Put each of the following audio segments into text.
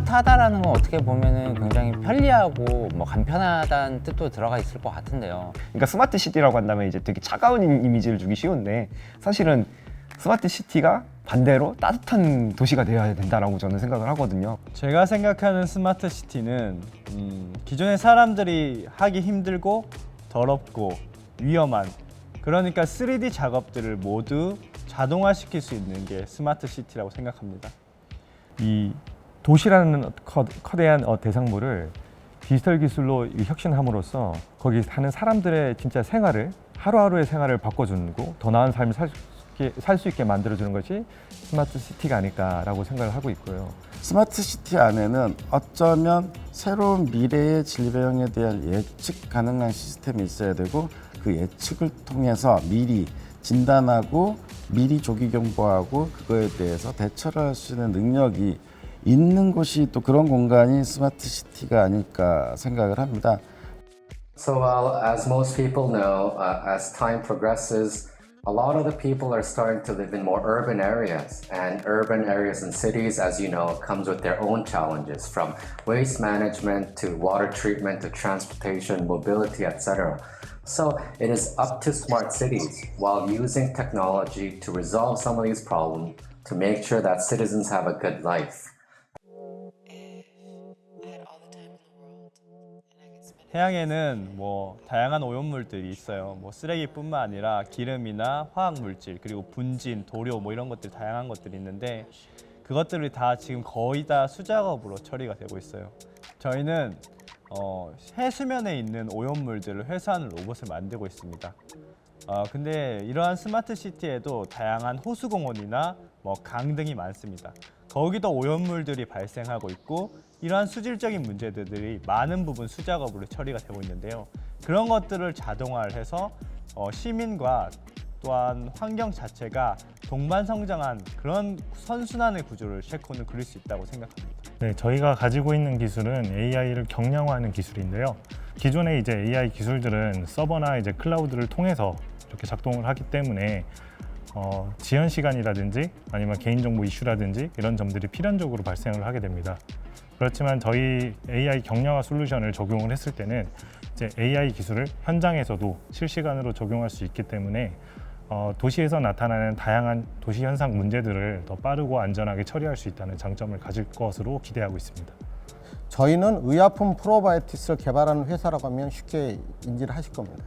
스마트하다라는 건 어떻게 보면은 굉장히 편리하고 뭐 간편하다는 뜻도 들어가 있을 것 같은데요. 그러니까 스마트 시티라고 한다면 이제 되게 차가운 이미지를 주기 쉬운데 사실은 스마트 시티가 반대로 따뜻한 도시가 되어야 된다라고 저는 생각을 하거든요. 제가 생각하는 스마트 시티는 기존의 사람들이 하기 힘들고 더럽고 위험한, 그러니까 3D 작업들을 모두 자동화시킬 수 있는 게 스마트 시티라고 생각합니다. 이 도시라는 거대한 대상물을 디지털 기술로 혁신함으로써 거기 사는 사람들의 진짜 생활을, 하루하루의 생활을 바꿔주고 더 나은 삶을 살 수 있게 만들어주는 것이 스마트 시티가 아닐까라고 생각을 하고 있고요. 스마트 시티 안에는 어쩌면 새로운 미래의 질병에 대한 예측 가능한 시스템이 있어야 되고, 그 예측을 통해서 미리 진단하고 미리 조기 경보하고 그거에 대해서 대처를 할 수 있는 능력이 있는 곳이 또 그런 공간이 스마트 시티가 아닐까 생각을 합니다. So, as most people know, as time progresses, a lot of the people are starting to live in more urban areas. And urban areas and cities, as you know, comes with their own challenges, from waste management to water treatment to transportation, mobility, etc. So it is up to smart cities, while using technology to resolve some of these problems, to make sure that citizens have a good life. 해양에는 뭐 다양한 오염물들이 있어요. 뭐 쓰레기뿐만 아니라 기름이나 화학 물질, 그리고 분진, 도료 뭐 이런 것들, 다양한 것들이 있는데 그것들이 다 지금 거의 다 수작업으로 처리가 되고 있어요. 저희는 해수면에 있는 오염물들을 회수하는 로봇을 만들고 있습니다. 근데 이러한 스마트 시티에도 다양한 호수공원이나 뭐 강 등이 많습니다. 거기도 오염물들이 발생하고 있고 이러한 수질적인 문제들이 많은 부분 수작업으로 처리가 되고 있는데요. 그런 것들을 자동화를 해서 시민과 또한 환경 자체가 동반 성장한 그런 선순환의 구조를 셰코는 그릴 수 있다고 생각합니다. 네, 저희가 가지고 있는 기술은 AI를 경량화하는 기술인데요. 기존의 이제 AI 기술들은 서버나 이제 클라우드를 통해서 이렇게 작동을 하기 때문에 지연 시간이라든지 아니면 개인정보 이슈라든지 이런 점들이 필연적으로 발생을 하게 됩니다. 그렇지만 저희 AI 경량화 솔루션을 적용을 했을 때는 이제 AI 기술을 현장에서도 실시간으로 적용할 수 있기 때문에 도시에서 나타나는 다양한 도시 현상 문제들을 더 빠르고 안전하게 처리할 수 있다는 장점을 가질 것으로 기대하고 있습니다. 저희는 의약품 프로바이오틱스를 개발하는 회사라고 하면 쉽게 인지를 하실 겁니다.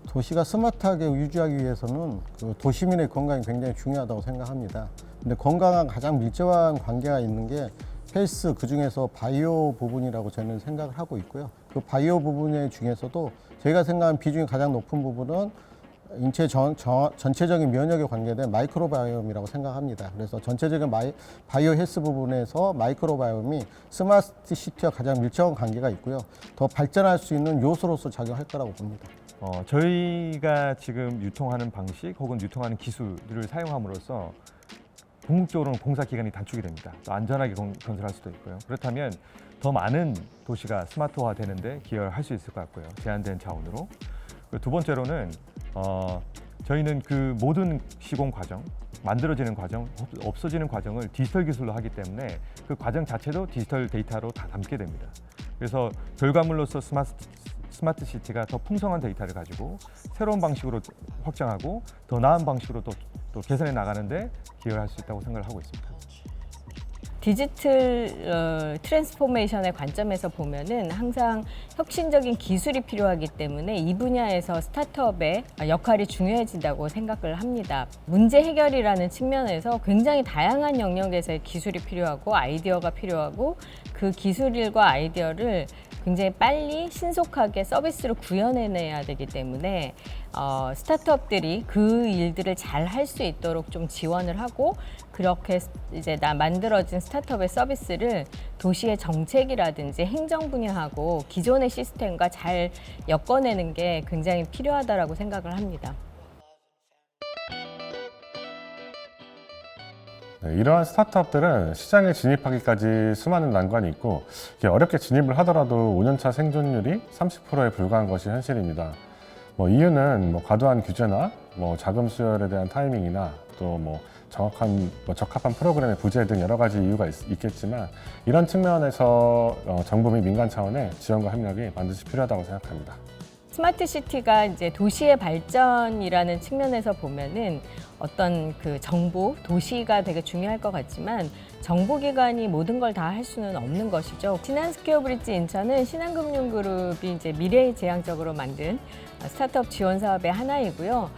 도시가 스마트하게 유지하기 위해서는 그 도시민의 건강이 굉장히 중요하다고 생각합니다. 근데 건강과 가장 밀접한 관계가 있는 게 헬스, 그 중에서 바이오 부분이라고 저는 생각을 하고 있고요. 그 바이오 부분 중에서도 저희가 생각하는 비중이 가장 높은 부분은 인체 전체적인 면역에 관계된 마이크로바이옴이라고 생각합니다. 그래서 전체적인 바이오 헬스 부분에서 마이크로바이옴이 스마트 시티와 가장 밀접한 관계가 있고요. 더 발전할 수 있는 요소로서 작용할 거라고 봅니다. 저희가 지금 유통하는 방식 혹은 유통하는 기술을 사용함으로써 궁극적으로는 공사 기간이 단축이 됩니다. 또 안전하게 건설할 수도 있고요. 그렇다면 더 많은 도시가 스마트화 되는데 기여를 할 수 있을 것 같고요. 제한된 자원으로. 두 번째로는 저희는 그 모든 시공 과정, 만들어지는 과정, 없어지는 과정을 디지털 기술로 하기 때문에 그 과정 자체도 디지털 데이터로 다 담게 됩니다. 그래서 결과물로서 스마트 시티가 더 풍성한 데이터를 가지고 새로운 방식으로 확장하고 더 나은 방식으로 또 개선해 나가는데 기여할 수 있다고 생각을 하고 있습니다. 디지털 트랜스포메이션의 관점에서 보면은 항상 혁신적인 기술이 필요하기 때문에 이 분야에서 스타트업의 역할이 중요해진다고 생각을 합니다. 문제 해결이라는 측면에서 굉장히 다양한 영역에서의 기술이 필요하고 아이디어가 필요하고 그 기술과 아이디어를 굉장히 빨리 신속하게 서비스로 구현해내야 되기 때문에 스타트업들이 그 일들을 잘 할 수 있도록 좀 지원을 하고 그렇게 이제 만들어진 스타트업의 서비스를 도시의 정책이라든지 행정 분야하고 기존의 시스템과 잘 엮어내는 게 굉장히 필요하다라고 생각을 합니다. 이러한 스타트업들은 시장에 진입하기까지 수많은 난관이 있고 어렵게 진입을 하더라도 5년차 생존율이 30%에 불과한 것이 현실입니다. 이유는 과도한 규제나 자금 수혈에 대한 타이밍이나 또 정확한 적합한 프로그램의 부재 등 여러 가지 이유가 있겠지만 이런 측면에서 정부 및 민간 차원의 지원과 협력이 반드시 필요하다고 생각합니다. 스마트 시티가 이제 도시의 발전이라는 측면에서 보면은 어떤 그 정보, 도시가 되게 중요할 것 같지만 정보기관이 모든 걸 다 할 수는 없는 것이죠. 신한스퀘어 브릿지 인천은 신한금융그룹이 이제 미래지향적으로 만든 스타트업 지원 사업의 하나이고요.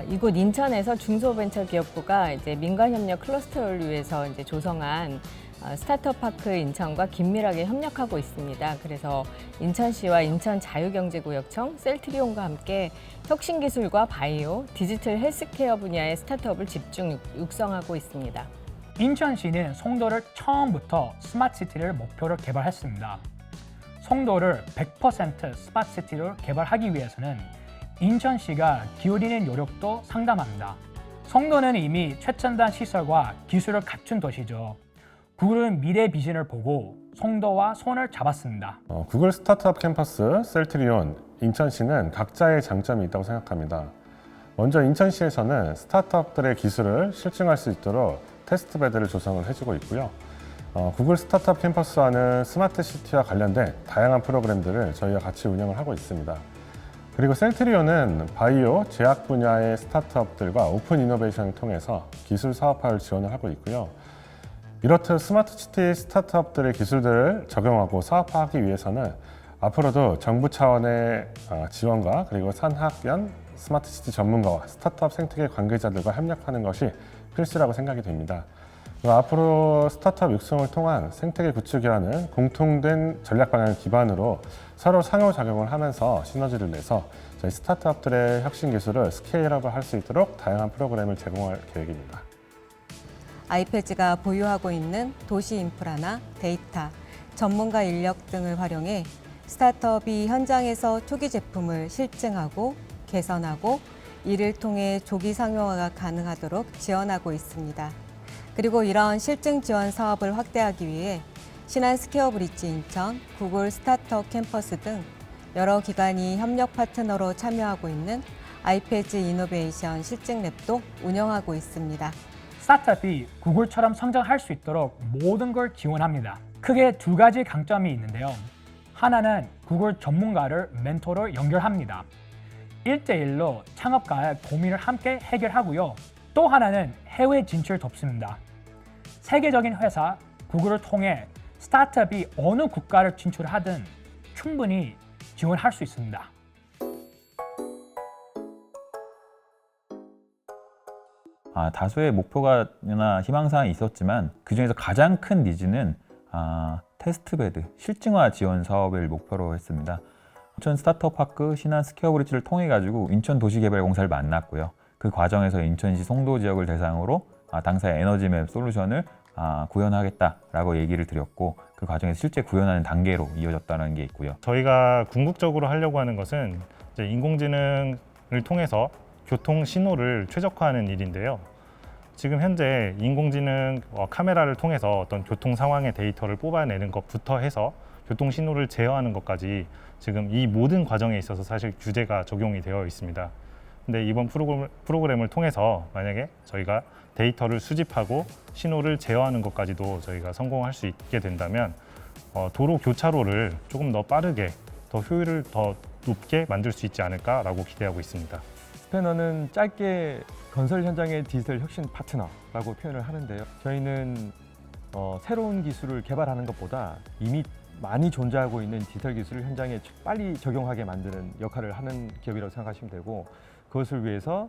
이곳 인천에서 중소벤처기업부가 이제 민간협력 클러스터를 위해서 이제 조성한 스타트업 파크 인천과 긴밀하게 협력하고 있습니다. 그래서 인천시와 인천자유경제구역청, 셀트리온과 함께 혁신기술과 바이오, 디지털 헬스케어 분야의 스타트업을 집중 육성하고 있습니다. 인천시는 송도를 처음부터 스마트시티를 목표로 개발했습니다. 송도를 100% 스마트시티로 개발하기 위해서는 인천시가 기울이는 노력도 상당합니다. 송도는 이미 최첨단 시설과 기술을 갖춘 도시죠. 구글은 미래 비전을 보고 송도와 손을 잡았습니다. 구글 스타트업 캠퍼스, 셀트리온, 인천시는 각자의 장점이 있다고 생각합니다. 먼저 인천시에서는 스타트업들의 기술을 실증할 수 있도록 테스트베드를 조성을 해주고 있고요. 구글 스타트업 캠퍼스와는 스마트 시티와 관련된 다양한 프로그램들을 저희가 같이 운영을 하고 있습니다. 그리고 셀트리온은 바이오, 제약 분야의 스타트업들과 오픈 이노베이션을 통해서 기술 사업화를 지원을 하고 있고요. 이렇듯 스마트 시티 스타트업들의 기술들을 적용하고 사업화하기 위해서는 앞으로도 정부 차원의 지원과 그리고 산학연 스마트 시티 전문가와 스타트업 생태계 관계자들과 협력하는 것이 필수라고 생각이 됩니다. 앞으로 스타트업 육성을 통한 생태계 구축이라는 공통된 전략 방향을 기반으로 서로 상호작용을 하면서 시너지를 내서 저희 스타트업들의 혁신 기술을 스케일업을 할 수 있도록 다양한 프로그램을 제공할 계획입니다. 아이패즈가 보유하고 있는 도시 인프라나 데이터, 전문가 인력 등을 활용해 스타트업이 현장에서 초기 제품을 실증하고 개선하고 이를 통해 조기 상용화가 가능하도록 지원하고 있습니다. 그리고 이런 실증 지원 사업을 확대하기 위해 신한스퀘어 브릿지 인천, 구글 스타트업 캠퍼스 등 여러 기관이 협력 파트너로 참여하고 있는 아이패즈 이노베이션 실증랩도 운영하고 있습니다. 스타트업이 구글처럼 성장할 수 있도록 모든 걸 지원합니다. 크게 두 가지 강점이 있는데요. 하나는 구글 전문가를 멘토로 연결합니다. 1대1로 창업가의 고민을 함께 해결하고요. 또 하나는 해외 진출 돕습니다. 세계적인 회사 구글을 통해 스타트업이 어느 국가를 진출하든 충분히 지원할 수 있습니다. 다수의 목표가나 희망사항이 있었지만 그중에서 가장 큰 니즈는 테스트베드, 실증화 지원 사업을 목표로 했습니다. 인천 스타트업 파크 신한 스퀘어 브릿지를 통해 가지고 인천 도시개발공사를 만났고요. 그 과정에서 인천시 송도 지역을 대상으로 당사의 에너지맵 솔루션을 구현하겠다라고 얘기를 드렸고 그 과정에서 실제 구현하는 단계로 이어졌다는 게 있고요. 저희가 궁극적으로 하려고 하는 것은 이제 인공지능을 통해서 교통 신호를 최적화하는 일인데요. 지금 현재 인공지능 카메라를 통해서 어떤 교통 상황의 데이터를 뽑아내는 것부터 해서 교통 신호를 제어하는 것까지 지금 이 모든 과정에 있어서 사실 규제가 적용이 되어 있습니다. 근데 이번 프로그램을 통해서 만약에 저희가 데이터를 수집하고 신호를 제어하는 것까지도 저희가 성공할 수 있게 된다면 도로 교차로를 조금 더 빠르게, 더 효율을 더 높게 만들 수 있지 않을까라고 기대하고 있습니다. 스패너는 짧게 건설 현장의 디지털 혁신 파트너라고 표현을 하는데요. 저희는 새로운 기술을 개발하는 것보다 이미 많이 존재하고 있는 디지털 기술을 현장에 빨리 적용하게 만드는 역할을 하는 기업이라고 생각하시면 되고 그것을 위해서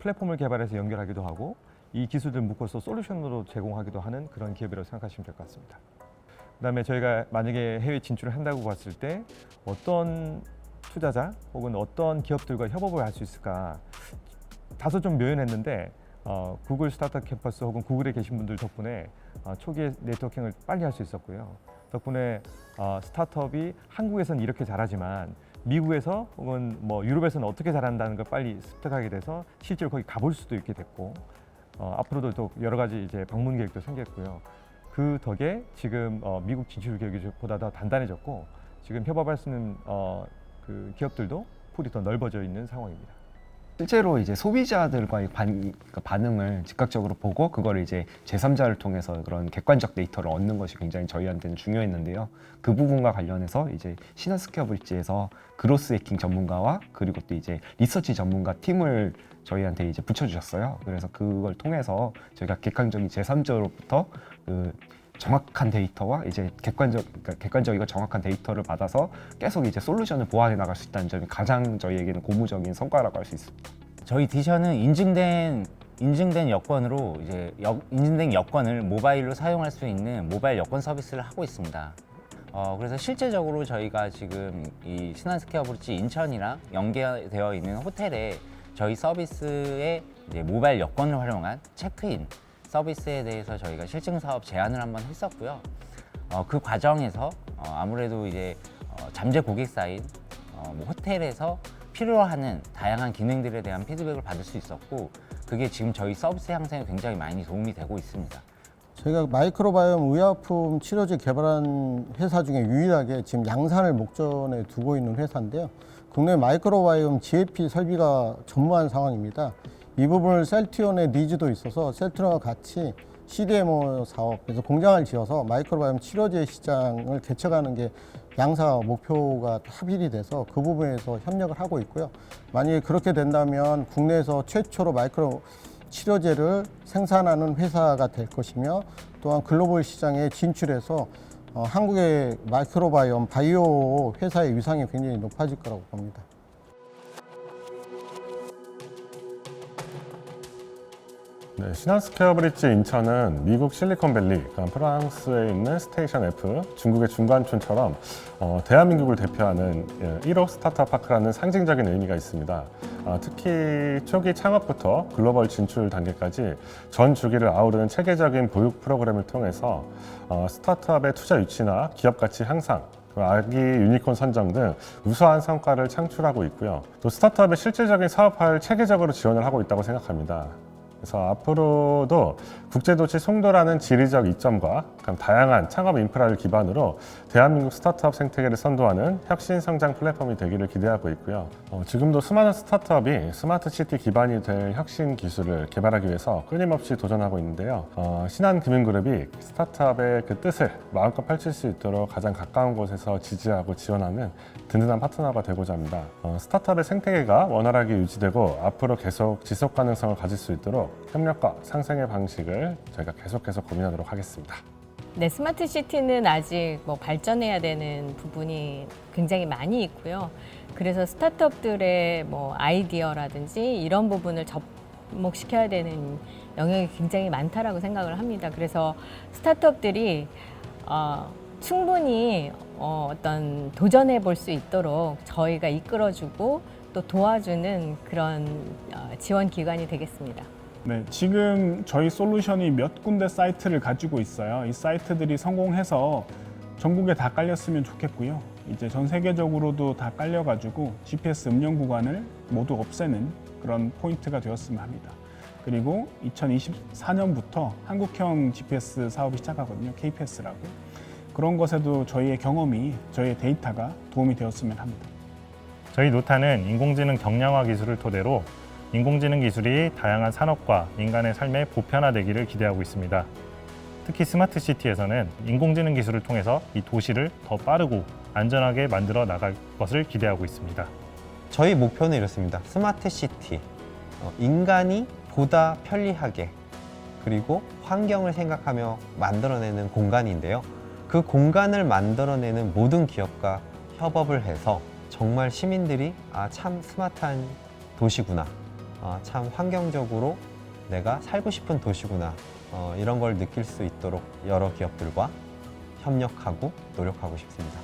플랫폼을 개발해서 연결하기도 하고 이 기술들 묶어서 솔루션으로 제공하기도 하는 그런 기업이라고 생각하시면 될 것 같습니다. 그다음에 저희가 만약에 해외 진출을 한다고 봤을 때 어떤 투자자 혹은 어떤 기업들과 협업을 할 수 있을까 다소 좀 묘연했는데 구글 스타트업 캠퍼스 혹은 구글에 계신 분들 덕분에 초기에 네트워킹을 빨리 할 수 있었고요. 덕분에 스타트업이 한국에서는 이렇게 잘하지만 미국에서 혹은 뭐 유럽에서는 어떻게 잘한다는 걸 빨리 습득하게 돼서 실제로 거기 가볼 수도 있게 됐고 앞으로도 또 여러 가지 이제 방문 계획도 생겼고요. 그 덕에 지금 미국 진출 계획이 보다 더 단단해졌고 지금 협업할 수 있는 그 기업들도 풀이 더 넓어져 있는 상황입니다. 실제로 이제 소비자들과의 반응을 즉각적으로 보고 그걸 이제 제3자를 통해서 그런 객관적 데이터를 얻는 것이 굉장히 저희한테는 중요했는데요. 그 부분과 관련해서 이제 시나스퀘어 브릿지에서 그로스 해킹 전문가와 그리고 또 이제 리서치 전문가 팀을 저희한테 이제 붙여주셨어요. 그래서 그걸 통해서 저희가 객관적인 제3자로부터 그 정확한 데이터와 이제 객관적이고 정확한 데이터를 받아서 계속 이제 솔루션을 보완해 나갈 수 있다는 점이 가장 저희에게는 고무적인 성과라고 할 수 있습니다. 저희 디션은 인증된 여권으로 이제 인증된 여권을 모바일로 사용할 수 있는 모바일 여권 서비스를 하고 있습니다. 그래서 실제적으로 저희가 지금 이 신한스퀘어 브릿지 인천이랑 연계되어 있는 호텔에 저희 서비스에 이제 모바일 여권을 활용한 체크인 서비스에 대해서 저희가 실증 사업 제안을 한번 했었고요. 그 과정에서 아무래도 이제 잠재 고객사인 뭐 호텔에서 필요하는 다양한 기능들에 대한 피드백을 받을 수 있었고 그게 지금 저희 서비스 향상에 굉장히 많이 도움이 되고 있습니다. 저희가 마이크로바이옴 의약품 치료제 개발한 회사 중에 유일하게 지금 양산을 목전에 두고 있는 회사인데요. 국내 마이크로바이옴 GLP 설비가 전무한 상황입니다. 이 부분을 셀트리온의 니즈도 있어서 셀트리온과 같이 CDMO 사업, 그래서 공장을 지어서 마이크로바이옴 치료제 시장을 개척하는 게 양사 목표가 합일이 돼서 그 부분에서 협력을 하고 있고요. 만약에 그렇게 된다면 국내에서 최초로 마이크로 치료제를 생산하는 회사가 될 것이며 또한 글로벌 시장에 진출해서 한국의 마이크로바이옴 바이오 회사의 위상이 굉장히 높아질 거라고 봅니다. 네, 신한스퀘어 브릿지 인천은 미국 실리콘밸리, 프랑스에 있는 스테이션 F, 중국의 중관촌처럼 대한민국을 대표하는 1호 스타트업 파크라는 상징적인 의미가 있습니다. 특히 초기 창업부터 글로벌 진출 단계까지 전 주기를 아우르는 체계적인 보육 프로그램을 통해서 스타트업의 투자 유치나 기업 가치 향상, 아기 유니콘 선정 등 우수한 성과를 창출하고 있고요. 또 스타트업의 실질적인 사업화를 체계적으로 지원을 하고 있다고 생각합니다. 그래서 앞으로도 국제도시 송도라는 지리적 이점과 다양한 창업 인프라를 기반으로 대한민국 스타트업 생태계를 선도하는 혁신 성장 플랫폼이 되기를 기대하고 있고요. 지금도 수많은 스타트업이 스마트 시티 기반이 될 혁신 기술을 개발하기 위해서 끊임없이 도전하고 있는데요. 신한금융그룹이 스타트업의 그 뜻을 마음껏 펼칠 수 있도록 가장 가까운 곳에서 지지하고 지원하는 든든한 파트너가 되고자 합니다. 스타트업의 생태계가 원활하게 유지되고 앞으로 계속 지속 가능성을 가질 수 있도록 협력과 상생의 방식을 저희가 계속해서 고민하도록 하겠습니다. 네, 스마트 시티는 아직 발전해야 되는 부분이 굉장히 많이 있고요. 그래서 스타트업들의 아이디어라든지 이런 부분을 접목시켜야 되는 영역이 굉장히 많다라고 생각을 합니다. 그래서 스타트업들이 충분히 어떤 도전해 볼 수 있도록 저희가 이끌어주고 또 도와주는 그런 지원 기관이 되겠습니다. 네, 지금 저희 솔루션이 몇 군데 사이트를 가지고 있어요. 이 사이트들이 성공해서 전국에 다 깔렸으면 좋겠고요. 이제 전 세계적으로도 다 깔려가지고 GPS 음영 구간을 모두 없애는 그런 포인트가 되었으면 합니다. 그리고 2024년부터 한국형 GPS 사업이 시작하거든요. KPS라고. 그런 것에도 저희의 경험이, 저희의 데이터가 도움이 되었으면 합니다. 저희 노타는 인공지능 경량화 기술을 토대로 인공지능 기술이 다양한 산업과 인간의 삶에 보편화되기를 기대하고 있습니다. 특히 스마트 시티에서는 인공지능 기술을 통해서 이 도시를 더 빠르고 안전하게 만들어 나갈 것을 기대하고 있습니다. 저희 목표는 이렇습니다. 스마트 시티, 인간이 보다 편리하게 그리고 환경을 생각하며 만들어내는 공간인데요. 그 공간을 만들어내는 모든 기업과 협업을 해서 정말 시민들이 참 스마트한 도시구나, 참 환경적으로 내가 살고 싶은 도시구나, 이런 걸 느낄 수 있도록 여러 기업들과 협력하고 노력하고 싶습니다.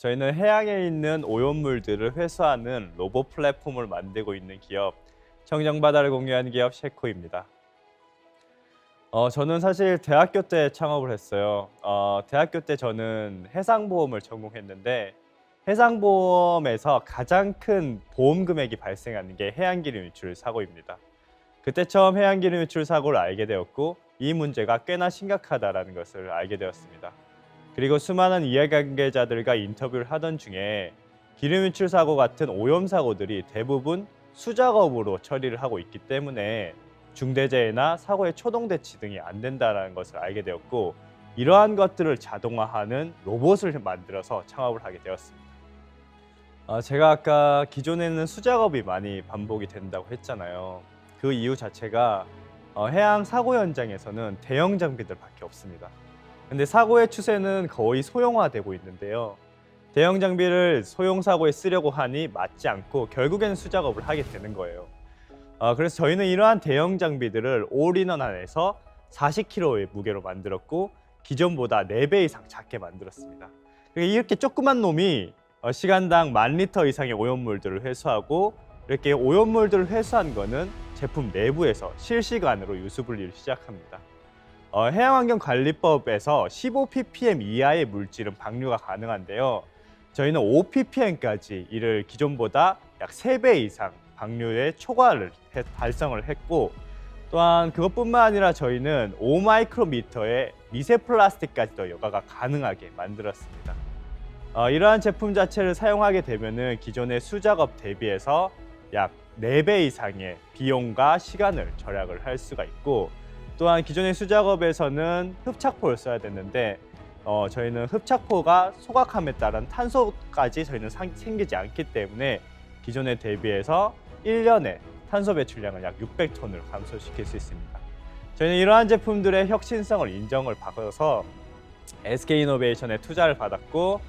저희는 해양에 있는 오염물들을 회수하는 로봇 플랫폼을 만들고 있는 기업, 청정바다를 공유하는 기업 셰코입니다. 저는 사실 대학교 때 창업을 했어요. 대학교 때 저는 해상보험을 전공했는데 해상보험에서 가장 큰 보험 금액이 발생하는 게 해양기름 유출 사고입니다. 그때 처음 해양기름 유출 사고를 알게 되었고 이 문제가 꽤나 심각하다는 것을 알게 되었습니다. 그리고 수많은 이해관계자들과 인터뷰를 하던 중에 기름 유출 사고 같은 오염 사고들이 대부분 수작업으로 처리를 하고 있기 때문에 중대재해나 사고의 초동 대치 등이 안 된다는 것을 알게 되었고 이러한 것들을 자동화하는 로봇을 만들어서 창업을 하게 되었습니다. 제가 아까 기존에는 수작업이 많이 반복이 된다고 했잖아요. 그 이유 자체가 해양 사고 현장에서는 대형 장비들밖에 없습니다. 근데 사고의 추세는 거의 소형화되고 있는데요. 대형 장비를 소형 사고에 쓰려고 하니 맞지 않고 결국에는 수작업을 하게 되는 거예요. 그래서 저희는 이러한 대형 장비들을 올인원 안에서 40kg의 무게로 만들었고 기존보다 4배 이상 작게 만들었습니다. 이렇게 조그만 놈이 시간당 10,000리터 이상의 오염물들을 회수하고 이렇게 오염물들을 회수한 거는 제품 내부에서 실시간으로 유수분리를 시작합니다. 해양환경관리법에서 15ppm 이하의 물질은 방류가 가능한데요. 저희는 5ppm까지 이를 기존보다 약 3배 이상 방류의 초과를 달성을 했고 또한 그것뿐만 아니라 저희는 5마이크로미터의 미세 플라스틱까지도 여과가 가능하게 만들었습니다. 이러한 제품 자체를 사용하게 되면은 기존의 수작업 대비해서 약 4배 이상의 비용과 시간을 절약을 할 수가 있고 또한 기존의 수작업에서는 흡착포를 써야 됐는데 저희는 흡착포가 소각함에 따른 탄소까지 저희는 생기지 않기 때문에 기존에 대비해서 1년에 탄소 배출량을 약 600톤을 감소시킬 수 있습니다. 저희는 이러한 제품들의 혁신성을 인정을 받아서 SK이노베이션에 투자를 받았고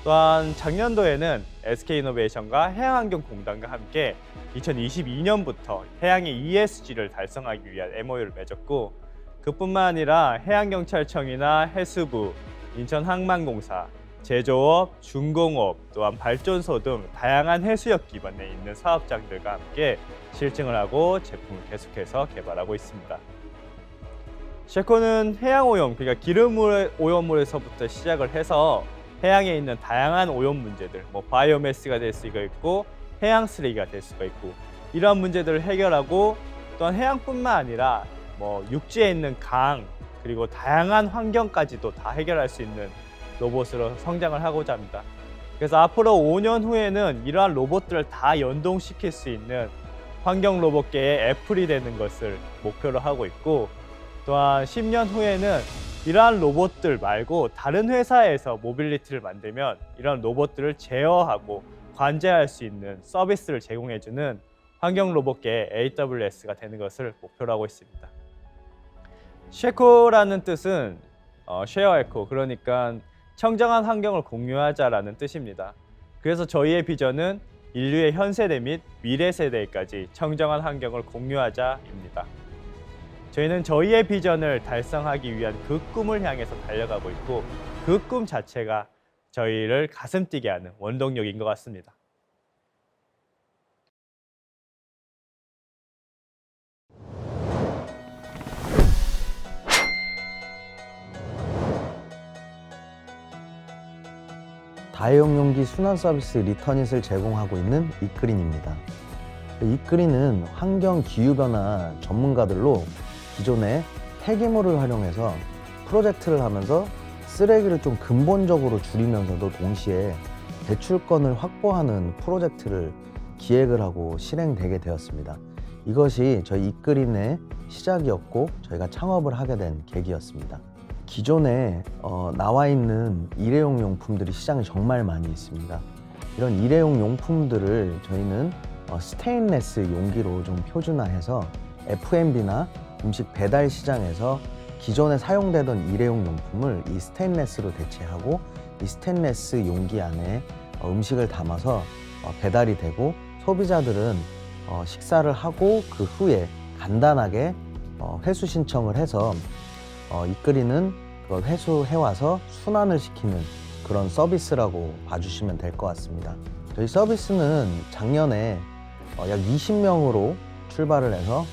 또한 작년도에는 SK이노베이션과 해양환경공단과 함께 2022년부터 해양의 ESG를 달성하기 위한 MOU를 맺었고 그뿐만 아니라 해양경찰청이나 해수부, 인천항만공사, 제조업, 중공업, 또한 발전소 등 다양한 해수역 기반에 있는 사업장들과 함께 실증을 하고 제품을 계속해서 개발하고 있습니다. 셰코는 해양오염, 그러니까 기름 오염물에서부터 시작을 해서 해양에 있는 다양한 오염 문제들, 바이오매스가 될 수가 있고 해양 쓰레기가 될 수가 있고 이러한 문제들을 해결하고 또한 해양뿐만 아니라 육지에 있는 강 그리고 다양한 환경까지도 다 해결할 수 있는 로봇으로 성장을 하고자 합니다. 그래서 앞으로 5년 후에는 이러한 로봇들을 다 연동시킬 수 있는 환경 로봇계의 애플이 되는 것을 목표로 하고 있고 또한 10년 후에는 이러한 로봇들 말고 다른 회사에서 모빌리티를 만들면 이런 로봇들을 제어하고 관제할 수 있는 서비스를 제공해주는 환경 로봇계의 AWS가 되는 것을 목표로 하고 있습니다. 셰코라는 뜻은 쉐어 에코, 그러니까 청정한 환경을 공유하자라는 뜻입니다. 그래서 저희의 비전은 인류의 현 세대 및 미래 세대까지 청정한 환경을 공유하자입니다. 저희는 저희의 비전을 달성하기 위한 그 꿈을 향해서 달려가고 있고 그 꿈 자체가 저희를 가슴 뛰게 하는 원동력인 것 같습니다. 다회용 용기 순환 서비스 리터닛을 제공하고 있는 이크린입니다. 이크린은 환경 기후변화 전문가들로 기존의 폐기물을 활용해서 프로젝트를 하면서 쓰레기를 좀 근본적으로 줄이면서도 동시에 배출권을 확보하는 프로젝트를 기획을 하고 실행되게 되었습니다. 이것이 저희 이크린의 시작이었고 저희가 창업을 하게 된 계기였습니다. 기존에 나와 있는 일회용 용품들이 시장에 정말 많이 있습니다. 이런 일회용 용품들을 저희는 스테인레스 용기로 좀 표준화해서 F&B나 음식 배달 시장에서 기존에 사용되던 일회용 용품을 이 스테인레스로 대체하고 이 스테인레스 용기 안에 음식을 담아서 배달이 되고 소비자들은 식사를 하고 그 후에 간단하게 회수 신청을 해서 이크린은 그걸 회수해와서 순환을 시키는 그런 서비스라고 봐주시면 될 것 같습니다. 저희 서비스는 작년에 약 20명으로 출발을 해서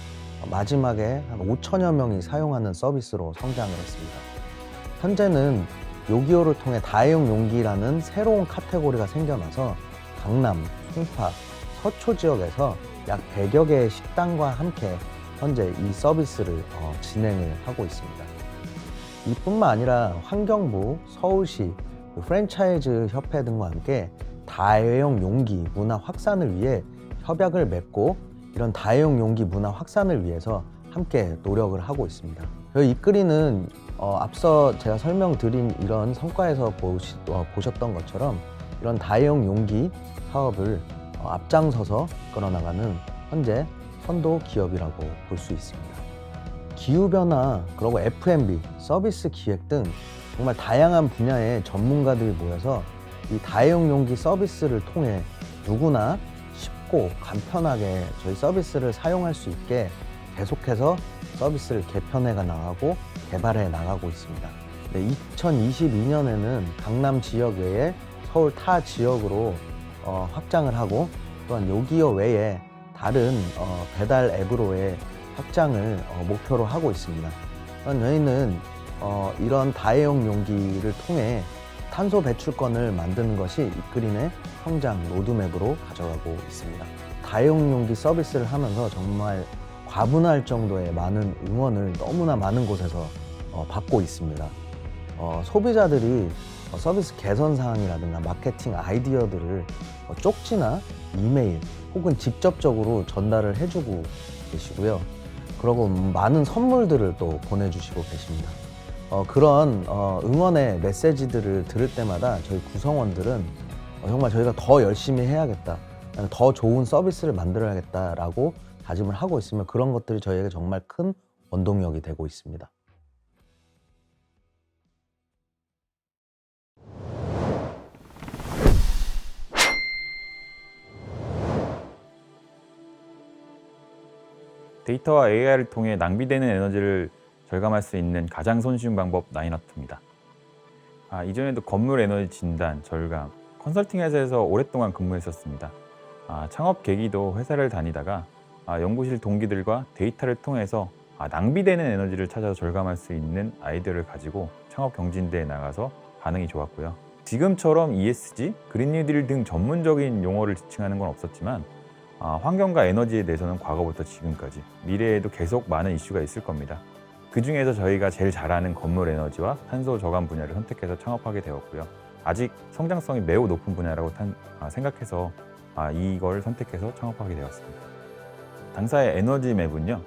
마지막에 한 5천여 명이 사용하는 서비스로 성장을 했습니다. 현재는 요기요를 통해 다회용 용기라는 새로운 카테고리가 생겨나서 강남, 송파, 서초 지역에서 약 100여 개의 식당과 함께 현재 이 서비스를 진행을 하고 있습니다. 이뿐만 아니라 환경부, 서울시, 프랜차이즈 협회 등과 함께 다회용 용기 문화 확산을 위해 협약을 맺고 이런 다회용 용기 문화 확산을 위해서 함께 노력을 하고 있습니다. 저희 이끌이는 앞서 제가 설명드린 이런 성과에서 보셨던 것처럼 이런 다회용 용기 사업을 앞장서서 끌어나가는 현재 선도 기업이라고 볼 수 있습니다. 기후변화, 그리고 F&B, 서비스 기획 등 정말 다양한 분야의 전문가들이 모여서 이 다회용 용기 서비스를 통해 누구나 쉽고 간편하게 저희 서비스를 사용할 수 있게 계속해서 서비스를 개편해 나가고 개발해 나가고 있습니다. 2022년에는 강남 지역 외에 서울 타 지역으로 확장을 하고 또한 요기요 외에 다른 배달 앱으로의 확장을 목표로 하고 있습니다. 또한 저희는 이런 다회용 용기를 통해 탄소 배출권을 만드는 것이 이끌인의 성장 로드맵으로 가져가고 있습니다. 다회용 용기 서비스를 하면서 정말 과분할 정도의 많은 응원을 너무나 많은 곳에서 받고 있습니다. 소비자들이 서비스 개선 사항이라든가 마케팅 아이디어들을 쪽지나 이메일 혹은 직접적으로 전달을 해주고 계시고요. 그리고 많은 선물들을 또 보내주시고 계십니다. 그런 응원의 메시지들을 들을 때마다 저희 구성원들은 정말 저희가 더 열심히 해야겠다, 더 좋은 서비스를 만들어야겠다라고 다짐을 하고 있으며 그런 것들이 저희에게 정말 큰 원동력이 되고 있습니다. 데이터와 AI를 통해 낭비되는 에너지를 절감할 수 있는 가장 손쉬운 방법 나인아트입니다. 이전에도 건물 에너지 진단, 절감, 컨설팅 회사에서 오랫동안 근무했었습니다. 창업 계기도 회사를 다니다가 연구실 동기들과 데이터를 통해서 낭비되는 에너지를 찾아서 절감할 수 있는 아이디어를 가지고 창업 경진대에 나가서 반응이 좋았고요. 지금처럼 ESG, 그린 뉴딜 등 전문적인 용어를 지칭하는 건 없었지만 환경과 에너지에 대해서는 과거부터 지금까지 미래에도 계속 많은 이슈가 있을 겁니다. 그 중에서 저희가 제일 잘하는 건물 에너지와 탄소 저감 분야를 선택해서 창업하게 되었고요. 아직 성장성이 매우 높은 분야라고 생각해서 이걸 선택해서 창업하게 되었습니다. 당사의 에너지 맵은요,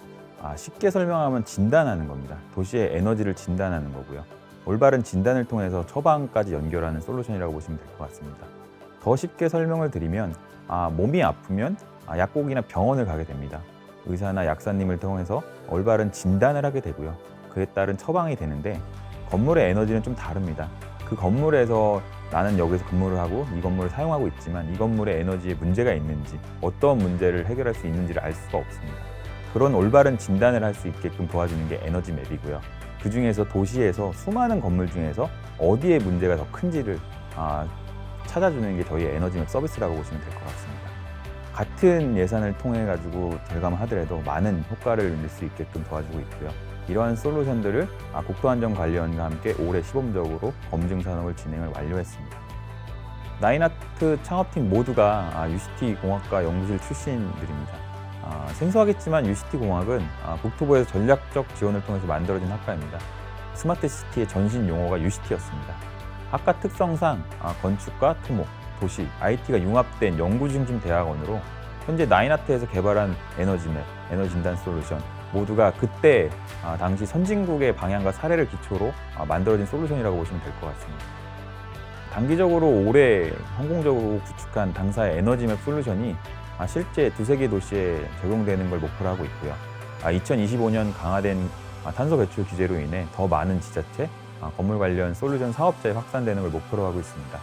쉽게 설명하면 진단하는 겁니다. 도시의 에너지를 진단하는 거고요. 올바른 진단을 통해서 처방까지 연결하는 솔루션이라고 보시면 될 것 같습니다. 더 쉽게 설명을 드리면 몸이 아프면 약국이나 병원을 가게 됩니다. 의사나 약사님을 통해서 올바른 진단을 하게 되고요. 그에 따른 처방이 되는데 건물의 에너지는 좀 다릅니다. 그 건물에서 나는 여기서 근무를 하고 이 건물을 사용하고 있지만 이 건물의 에너지에 문제가 있는지 어떤 문제를 해결할 수 있는지를 알 수가 없습니다. 그런 올바른 진단을 할 수 있게끔 도와주는 게 에너지 맵이고요. 그 중에서 도시에서 수많은 건물 중에서 어디에 문제가 더 큰지를 찾아주는 게 저희의 에너지 맵 서비스라고 보시면 될 것 같습니다. 같은 예산을 통해 가지고 절감을 하더라도 많은 효과를 낼 수 있게끔 도와주고 있고요. 이러한 솔루션들을 국토안전관리원과 함께 올해 시범적으로 검증 산업을 진행을 완료했습니다. 나인아트 창업팀 모두가 UCT 공학과 연구실 출신들입니다. 생소하겠지만 UCT 공학은 국토부에서 전략적 지원을 통해서 만들어진 학과입니다. 스마트시티의 전신 용어가 UCT였습니다. 학과 특성상 건축과 토목, 도시, IT가 융합된 연구 중심 대학원으로 현재 나인아트에서 개발한 에너지맵, 에너지 진단 솔루션 모두가 그때 당시 선진국의 방향과 사례를 기초로 만들어진 솔루션이라고 보시면 될 것 같습니다. 단기적으로 올해 성공적으로 구축한 당사의 에너지맵 솔루션이 실제 두세 개 도시에 적용되는 걸 목표로 하고 있고요. 2025년 강화된 탄소 배출 규제로 인해 더 많은 지자체, 건물 관련 솔루션 사업자에 확산되는 걸 목표로 하고 있습니다.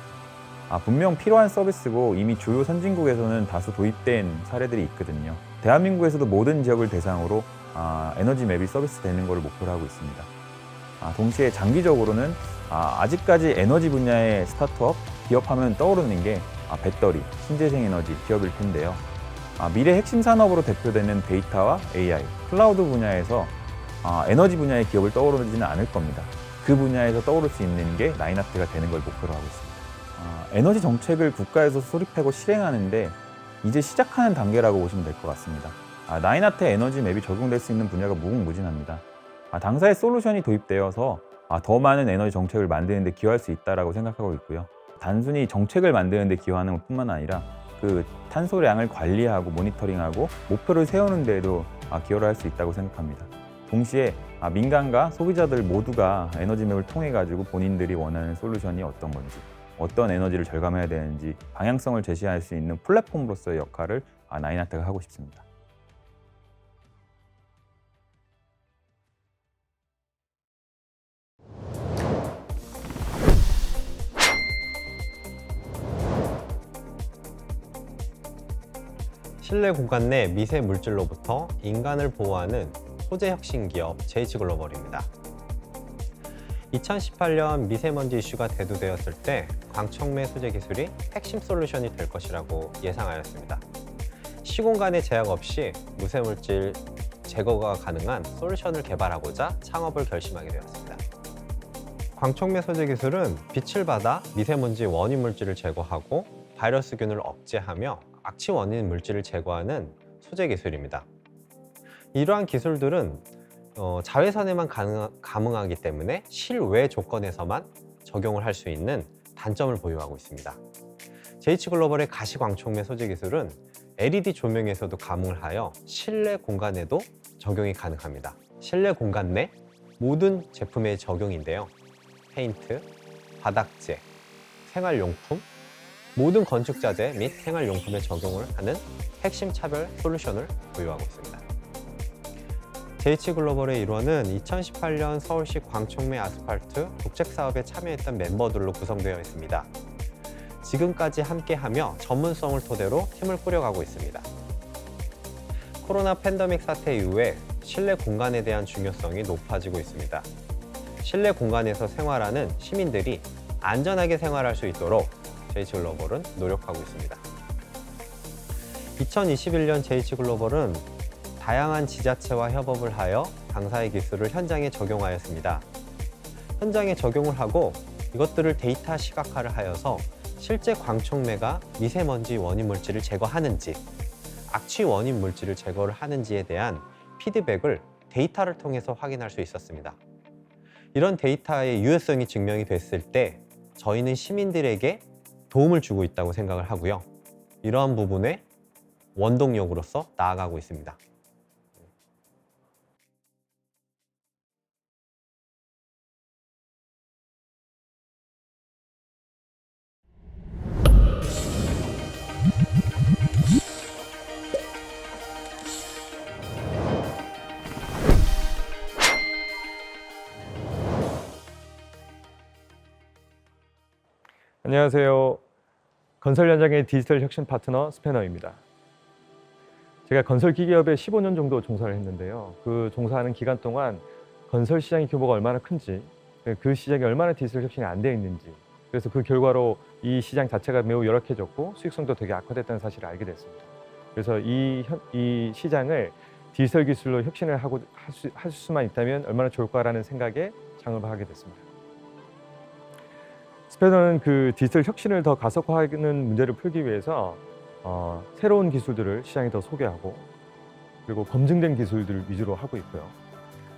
분명 필요한 서비스고 이미 주요 선진국에서는 다수 도입된 사례들이 있거든요. 대한민국에서도 모든 지역을 대상으로 에너지 맵이 서비스 되는 것을 목표로 하고 있습니다. 동시에 장기적으로는 아직까지 에너지 분야의 스타트업, 기업하면 떠오르는 게 배터리, 신재생 에너지 기업일 텐데요. 미래 핵심 산업으로 대표되는 데이터와 AI, 클라우드 분야에서 에너지 분야의 기업을 떠오르지는 않을 겁니다. 그 분야에서 떠오를 수 있는 게 나인아트가 되는 걸 목표로 하고 있습니다. 에너지 정책을 국가에서 수립하고 실행하는데 이제 시작하는 단계라고 보시면 될 것 같습니다. 나인아트의 에너지 맵이 적용될 수 있는 분야가 무궁무진합니다. 당사의 솔루션이 도입되어서 더 많은 에너지 정책을 만드는 데 기여할 수 있다고 생각하고 있고요. 단순히 정책을 만드는 데 기여하는 것뿐만 아니라 그 탄소량을 관리하고 모니터링하고 목표를 세우는 데에도 기여를 할 수 있다고 생각합니다. 동시에 민간과 소비자들 모두가 에너지 맵을 통해 가지고 본인들이 원하는 솔루션이 어떤 건지, 어떤 에너지를 절감해야 되는지 방향성을 제시할 수 있는 플랫폼으로서의 역할을 나인아트가 하고 싶습니다. 실내 공간 내 미세 물질로부터 인간을 보호하는 소재 혁신 기업 JH글로벌입니다. 2018년 미세먼지 이슈가 대두되었을 때 광청매 소재 기술이 핵심 솔루션이 될 것이라고 예상하였습니다. 시공간의 제약 없이 미세물질 제거가 가능한 솔루션을 개발하고자 창업을 결심하게 되었습니다. 광청매 소재 기술은 빛을 받아 미세먼지 원인 물질을 제거하고 바이러스균을 억제하며 악취 원인 물질을 제거하는 소재 기술입니다. 이러한 기술들은 자외선에만 가능하기 때문에 실외 조건에서만 적용을 할 수 있는 단점을 보유하고 있습니다. JH글로벌의 가시광촉매 소재 기술은 LED 조명에서도 가공을 하여 실내 공간에도 적용이 가능합니다. 실내 공간 내 모든 제품의 적용인데요. 페인트, 바닥재, 생활용품, 모든 건축자재 및 생활용품에 적용을 하는 핵심 차별 솔루션을 보유하고 있습니다. JH글로벌의 일원은 2018년 서울시 광촉매 아스팔트 국책 사업에 참여했던 멤버들로 구성되어 있습니다. 지금까지 함께하며 전문성을 토대로 팀을 꾸려가고 있습니다. 코로나 팬데믹 사태 이후에 실내 공간에 대한 중요성이 높아지고 있습니다. 실내 공간에서 생활하는 시민들이 안전하게 생활할 수 있도록 JH글로벌은 노력하고 있습니다. 2021년 JH글로벌은 다양한 지자체와 협업을 하여 당사의 기술을 현장에 적용하였습니다. 현장에 적용을 하고 이것들을 데이터 시각화를 하여서 실제 광촉매가 미세먼지 원인 물질을 제거하는지, 악취 원인 물질을 제거를 하는지에 대한 피드백을 데이터를 통해서 확인할 수 있었습니다. 이런 데이터의 유효성이 증명이 됐을 때 저희는 시민들에게 도움을 주고 있다고 생각을 하고요. 이러한 부분에 원동력으로서 나아가고 있습니다. 안녕하세요. 건설 현장의 디지털 혁신 파트너 스패너입니다. 제가 건설 기기업에 15년 정도 종사를 했는데요. 그 종사하는 기간 동안 건설 시장의 규모가 얼마나 큰지, 그 시장이 얼마나 디지털 혁신이 안 되어 있는지, 그래서 그 결과로 이 시장 자체가 매우 열악해졌고 수익성도 되게 악화됐다는 사실을 알게 됐습니다. 그래서 이 시장을 디지털 기술로 혁신을 하고 할 수만 있다면 얼마나 좋을까라는 생각에 창업을 하게 됐습니다. 스패너는 그 디지털 혁신을 더 가속화하는 문제를 풀기 위해서 새로운 기술들을 시장에 더 소개하고 그리고 검증된 기술들을 위주로 하고 있고요.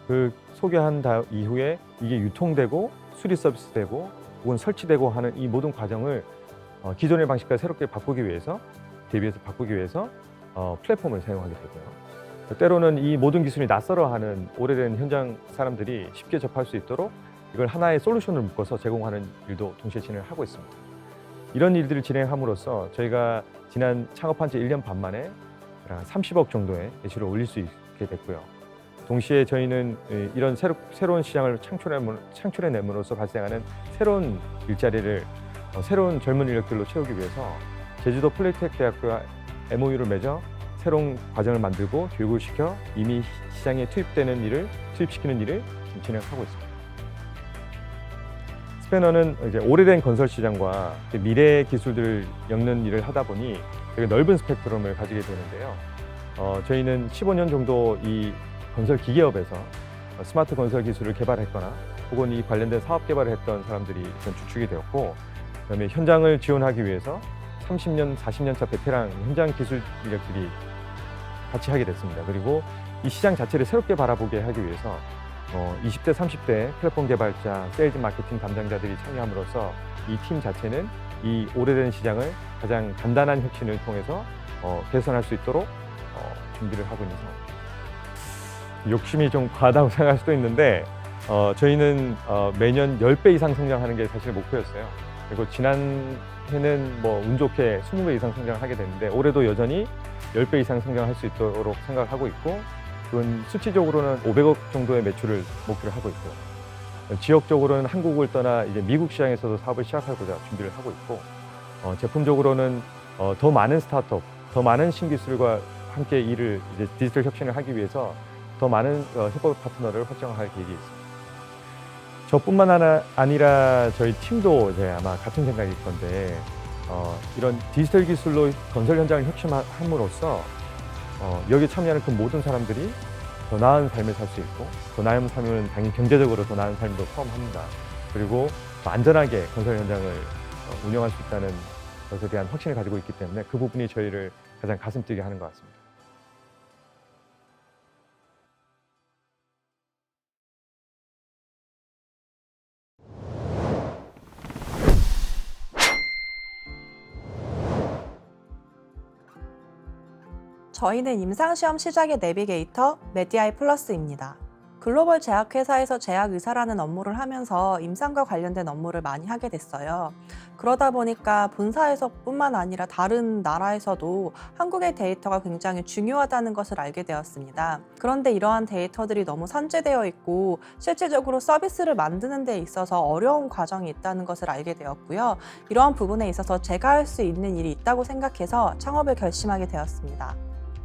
그 소개한 이후에 이게 유통되고 수리 서비스되고 혹은 설치되고 하는 이 모든 과정을 기존의 방식과 새롭게 바꾸기 위해서 플랫폼을 사용하게 되고요. 때로는 이 모든 기술이 낯설어하는 오래된 현장 사람들이 쉽게 접할 수 있도록 이걸 하나의 솔루션을 묶어서 제공하는 일도 동시에 진행을 하고 있습니다. 이런 일들을 진행함으로써 저희가 지난 창업한 지 1년 반 만에 30억 정도의 매출을 올릴 수 있게 됐고요. 동시에 저희는 이런 새로운 시장을 창출해냄으로써 발생하는 새로운 일자리를 새로운 젊은 인력들로 채우기 위해서 제주도 폴리텍 대학교와 MOU를 맺어 새로운 과정을 만들고 교육을 시켜 이미 시장에 투입시키는 일을 진행하고 있습니다. 스패너는 이제 오래된 건설 시장과 미래 기술들을 엮는 일을 하다 보니 되게 넓은 스펙트럼을 가지게 되는데요. 저희는 15년 정도 이 건설 기계업에서 스마트 건설 기술을 개발했거나 혹은 이 관련된 사업 개발을 했던 사람들이 주축이 되었고, 그다음에 현장을 지원하기 위해서 30년, 40년 차 베테랑 현장 기술 인력들이 같이 하게 됐습니다. 그리고 이 시장 자체를 새롭게 바라보게 하기 위해서 20대, 30대 플랫폼 개발자, 세일즈 마케팅 담당자들이 참여함으로써 이 팀 자체는 이 오래된 시장을 가장 간단한 혁신을 통해서 개선할 수 있도록 준비를 하고 있는 상황입니다. 욕심이 좀 과하다고 생각할 수도 있는데 저희는 매년 10배 이상 성장하는 게 사실 목표였어요. 그리고 지난해는 뭐 운 좋게 20배 이상 성장을 하게 됐는데 올해도 여전히 10배 이상 성장할 수 있도록 생각을 하고 있고, 그건 수치적으로는 500억 정도의 매출을 목표로 하고 있고요. 지역적으로는 한국을 떠나 이제 미국 시장에서도 사업을 시작하고자 준비를 하고 있고, 제품적으로는 더 많은 스타트업, 더 많은 신기술과 함께 일을 이제 디지털 혁신을 하기 위해서 더 많은 협업 파트너를 확정할 계획이 있습니다. 저뿐만 아니라 저희 팀도 이제 아마 같은 생각일 건데, 이런 디지털 기술로 건설 현장을 혁신함으로써 여기 참여하는 그 모든 사람들이 더 나은 삶을 살 수 있고, 더 나은 삶은 당연히 경제적으로 더 나은 삶도 포함합니다. 그리고 더 안전하게 건설 현장을 운영할 수 있다는 것에 대한 확신을 가지고 있기 때문에 그 부분이 저희를 가장 가슴 뛰게 하는 것 같습니다. 저희는 임상시험 시작의 내비게이터 메디아이 플러스입니다. 글로벌 제약회사에서 제약의사라는 업무를 하면서 임상과 관련된 업무를 많이 하게 됐어요. 그러다 보니까 본사에서뿐만 아니라 다른 나라에서도 한국의 데이터가 굉장히 중요하다는 것을 알게 되었습니다. 그런데 이러한 데이터들이 너무 산재되어 있고 실질적으로 서비스를 만드는 데 있어서 어려운 과정이 있다는 것을 알게 되었고요. 이러한 부분에 있어서 제가 할 수 있는 일이 있다고 생각해서 창업을 결심하게 되었습니다.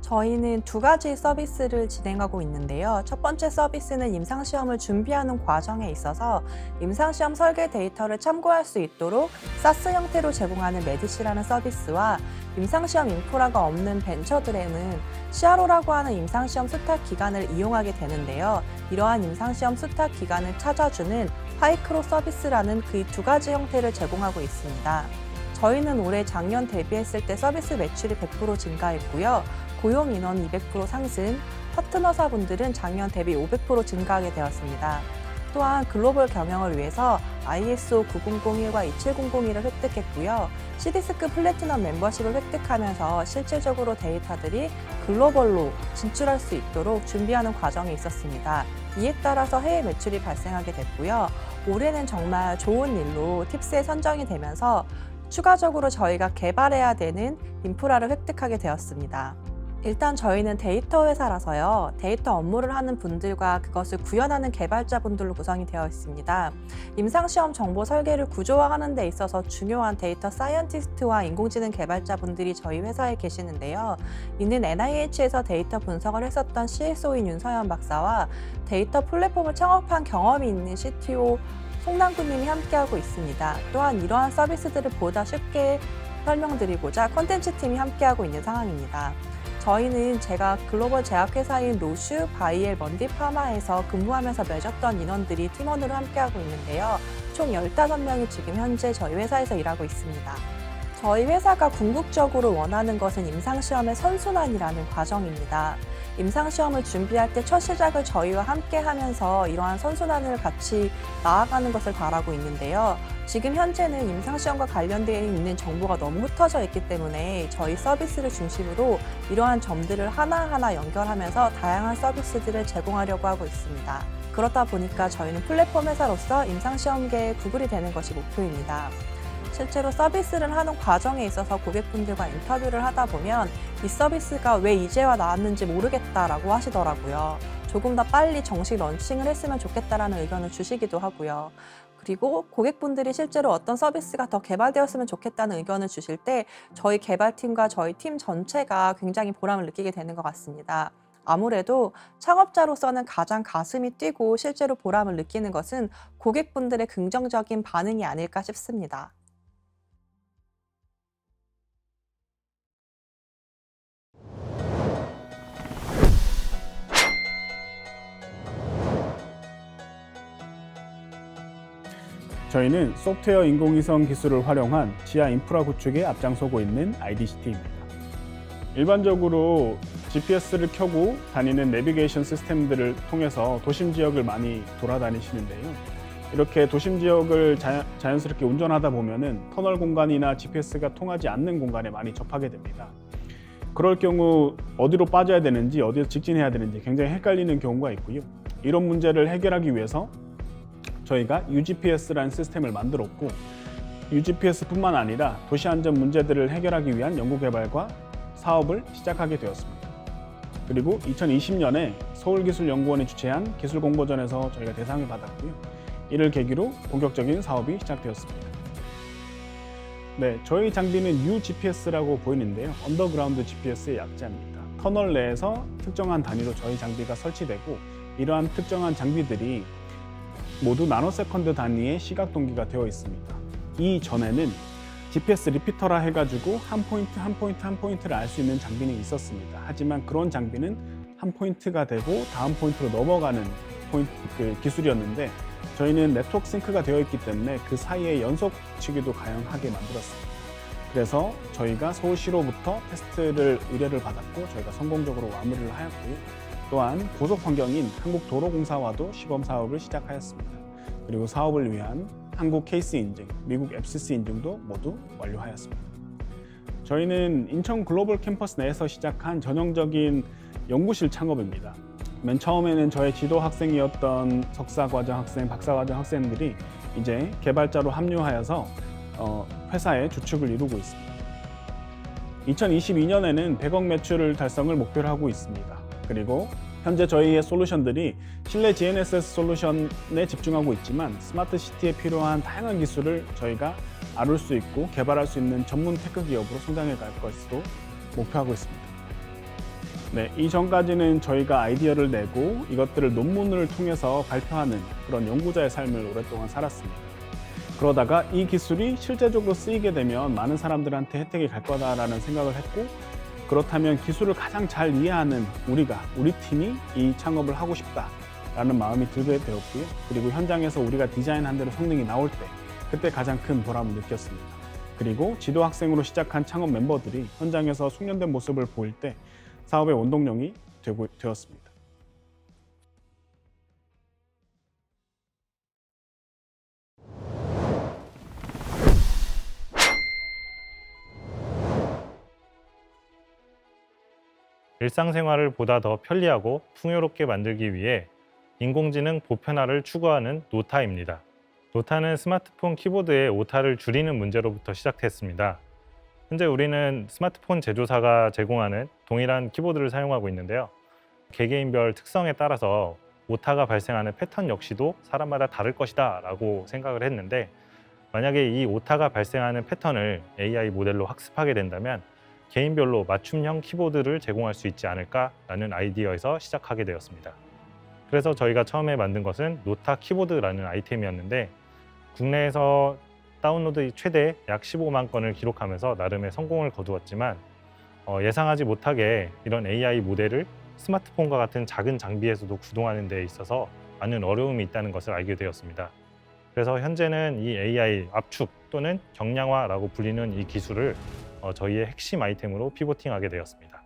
저희는 두 가지 서비스를 진행하고 있는데요. 첫 번째 서비스는 임상시험을 준비하는 과정에 있어서 임상시험 설계 데이터를 참고할 수 있도록 사스 형태로 제공하는 메디시라는 서비스와, 임상시험 인프라가 없는 벤처들에는 CRO라고 하는 임상시험 수탁 기관을 이용하게 되는데요. 이러한 임상시험 수탁 기관을 찾아주는 파이크로 서비스라는 그 두 가지 형태를 제공하고 있습니다. 저희는 올해 작년 대비했을 때 서비스 매출이 100% 증가했고요. 고용 인원 200% 상승, 파트너사분들은 작년 대비 500% 증가하게 되었습니다. 또한 글로벌 경영을 위해서 ISO 9001과 27001을 획득했고요. CD스크 플래티넘 멤버십을 획득하면서 실질적으로 데이터들이 글로벌로 진출할 수 있도록 준비하는 과정이 있었습니다. 이에 따라서 해외 매출이 발생하게 됐고요. 올해는 정말 좋은 일로 팁스에 선정이 되면서 추가적으로 저희가 개발해야 되는 인프라를 획득하게 되었습니다. 일단 저희는 데이터 회사라서요. 데이터 업무를 하는 분들과 그것을 구현하는 개발자분들로 구성이 되어 있습니다. 임상시험 정보 설계를 구조화하는 데 있어서 중요한 데이터 사이언티스트와 인공지능 개발자분들이 저희 회사에 계시는데요. 이는 NIH에서 데이터 분석을 했었던 CSO인 윤서연 박사와 데이터 플랫폼을 창업한 경험이 있는 CTO 송남구님이 함께하고 있습니다. 또한 이러한 서비스들을 보다 쉽게 설명드리고자 콘텐츠 팀이 함께하고 있는 상황입니다. 저희는 제가 글로벌 제약회사인 로슈, 바이엘, 먼디파마에서 근무하면서 맺었던 인원들이 팀원으로 함께하고 있는데요. 총 15명이 지금 현재 저희 회사에서 일하고 있습니다. 저희 회사가 궁극적으로 원하는 것은 임상시험의 선순환이라는 과정입니다. 임상시험을 준비할 때 첫 시작을 저희와 함께 하면서 이러한 선순환을 같이 나아가는 것을 바라고 있는데요. 지금 현재는 임상시험과 관련되어 있는 정보가 너무 흩어져 있기 때문에 저희 서비스를 중심으로 이러한 점들을 하나하나 연결하면서 다양한 서비스들을 제공하려고 하고 있습니다. 그렇다 보니까 저희는 플랫폼 회사로서 임상시험계의 구글이 되는 것이 목표입니다. 실제로 서비스를 하는 과정에 있어서 고객분들과 인터뷰를 하다 보면 이 서비스가 왜 이제와 나왔는지 모르겠다라고 하시더라고요. 조금 더 빨리 정식 런칭을 했으면 좋겠다라는 의견을 주시기도 하고요. 그리고 고객분들이 실제로 어떤 서비스가 더 개발되었으면 좋겠다는 의견을 주실 때 저희 개발팀과 저희 팀 전체가 굉장히 보람을 느끼게 되는 것 같습니다. 아무래도 창업자로서는 가장 가슴이 뛰고 실제로 보람을 느끼는 것은 고객분들의 긍정적인 반응이 아닐까 싶습니다. 저희는 소프트웨어 인공위성 기술을 활용한 지하 인프라 구축에 앞장서고 있는 IDCT입니다. 일반적으로 GPS를 켜고 다니는 내비게이션 시스템들을 통해서 도심 지역을 많이 돌아다니시는데요. 이렇게 도심 지역을 자연스럽게 운전하다 보면은 터널 공간이나 GPS가 통하지 않는 공간에 많이 접하게 됩니다. 그럴 경우 어디로 빠져야 되는지, 어디서 직진해야 되는지 굉장히 헷갈리는 경우가 있고요. 이런 문제를 해결하기 위해서 저희가 UGPS라는 시스템을 만들었고, UGPS뿐만 아니라 도시 안전 문제들을 해결하기 위한 연구개발과 사업을 시작하게 되었습니다. 그리고 2020년에 서울기술연구원이 주최한 기술공모전에서 저희가 대상을 받았고요. 이를 계기로 본격적인 사업이 시작되었습니다. 네, 저희 장비는 UGPS라고 보이는데요. 언더그라운드 GPS의 약자입니다. 터널 내에서 특정한 단위로 저희 장비가 설치되고, 이러한 특정한 장비들이 모두 나노세컨드 단위의 시각 동기가 되어 있습니다. 이전에는 GPS 리피터라 해가지고 한 포인트를 알 수 있는 장비는 있었습니다. 하지만 그런 장비는 한 포인트가 되고 다음 포인트로 넘어가는 기술이었는데, 저희는 네트워크 싱크가 되어 있기 때문에 그 사이에 연속 치기도 가능하게 만들었습니다. 그래서 저희가 서울시로부터 테스트를 의뢰를 받았고, 저희가 성공적으로 마무리를 하였고요. 또한 고속 환경인 한국도로공사와도 시범 사업을 시작하였습니다. 그리고 사업을 위한 한국 케이스 인증, 미국 FCC 인증도 모두 완료하였습니다. 저희는 인천 글로벌 캠퍼스 내에서 시작한 전형적인 연구실 창업입니다. 맨 처음에는 저의 지도 학생이었던 석사과정 학생, 박사과정 학생들이 이제 개발자로 합류하여서 회사의 주축을 이루고 있습니다. 2022년에는 100억 매출을 달성을 목표로 하고 있습니다. 그리고 현재 저희의 솔루션들이 실내 GNSS 솔루션에 집중하고 있지만, 스마트 시티에 필요한 다양한 기술을 저희가 아룰 수 있고 개발할 수 있는 전문 테크 기업으로 성장해 갈 것으로 목표하고 있습니다. 네, 이전까지는 저희가 아이디어를 내고 이것들을 논문을 통해서 발표하는 그런 연구자의 삶을 오랫동안 살았습니다. 그러다가 이 기술이 실제적으로 쓰이게 되면 많은 사람들한테 혜택이 갈 거다라는 생각을 했고, 그렇다면 기술을 가장 잘 이해하는 우리 팀이 이 창업을 하고 싶다라는 마음이 들게 되었고요. 그리고 현장에서 우리가 디자인한 대로 성능이 나올 때, 그때 가장 큰 보람을 느꼈습니다. 그리고 지도 학생으로 시작한 창업 멤버들이 현장에서 숙련된 모습을 보일 때 사업의 원동력이 되었습니다. 일상생활을 보다 더 편리하고 풍요롭게 만들기 위해 인공지능 보편화를 추구하는 노타입니다. 노타는 스마트폰 키보드의 오타를 줄이는 문제로부터 시작됐습니다. 현재 우리는 스마트폰 제조사가 제공하는 동일한 키보드를 사용하고 있는데요. 개개인별 특성에 따라서 오타가 발생하는 패턴 역시도 사람마다 다를 것이다 라고 생각을 했는데, 만약에 이 오타가 발생하는 패턴을 AI 모델로 학습하게 된다면 개인별로 맞춤형 키보드를 제공할 수 있지 않을까라는 아이디어에서 시작하게 되었습니다. 그래서 저희가 처음에 만든 것은 노타 키보드라는 아이템이었는데, 국내에서 다운로드 최대 약 15만 건을 기록하면서 나름의 성공을 거두었지만, 예상하지 못하게 이런 AI 모델을 스마트폰과 같은 작은 장비에서도 구동하는 데 있어서 많은 어려움이 있다는 것을 알게 되었습니다. 그래서 현재는 이 AI 압축 또는 경량화라고 불리는 이 기술을 저희의 핵심 아이템으로 피보팅하게 되었습니다.